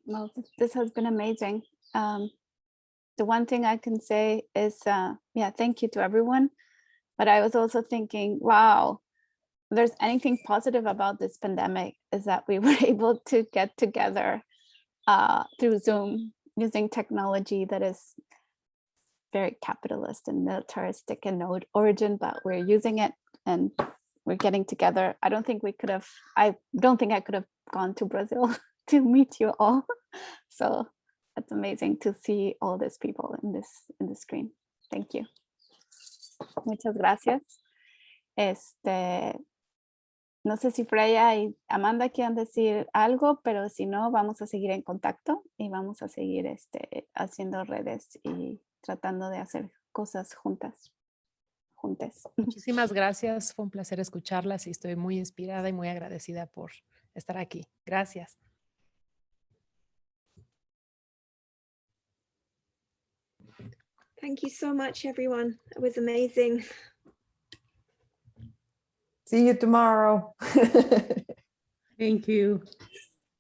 Well, this has been amazing. The one thing I can say is, yeah, thank you to everyone. But I was also thinking, wow, if there's anything positive about this pandemic is that we were able to get together through Zoom using technology that is very capitalist and militaristic in origin, but we're using it and we're getting together. I don't think I could have gone to Brazil to meet you all. So it's amazing to see all these people in the screen. Thank you. Muchas gracias. No sé si Freya y Amanda quieren decir algo, pero si no, vamos a seguir en contacto y vamos a seguir haciendo redes y tratando de hacer cosas juntas. Muchísimas gracias. Fue un placer escucharlas y estoy muy inspirada y muy agradecida por estar aquí. Gracias. Thank you so much, everyone. It was amazing. See you tomorrow. Thank you.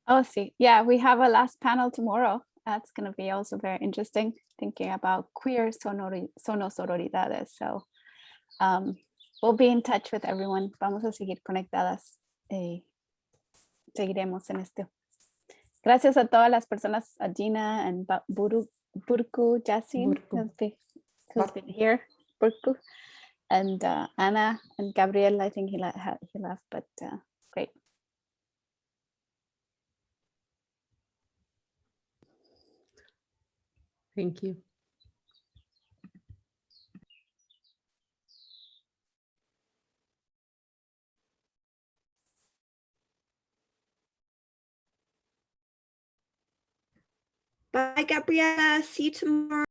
Oh, sí. Yeah, we have a last panel tomorrow. That's going to be also very interesting, thinking about queer sono-sororidades. So we'll be in touch with everyone. Vamos a seguir conectadas. Seguiremos en esto. Gracias a todas las personas, a Gina and Burku Yasin, who's been here, Burku, and Anna and Gabriela. I think he left, but great. Thank you. Bye, Gabriela. See you tomorrow.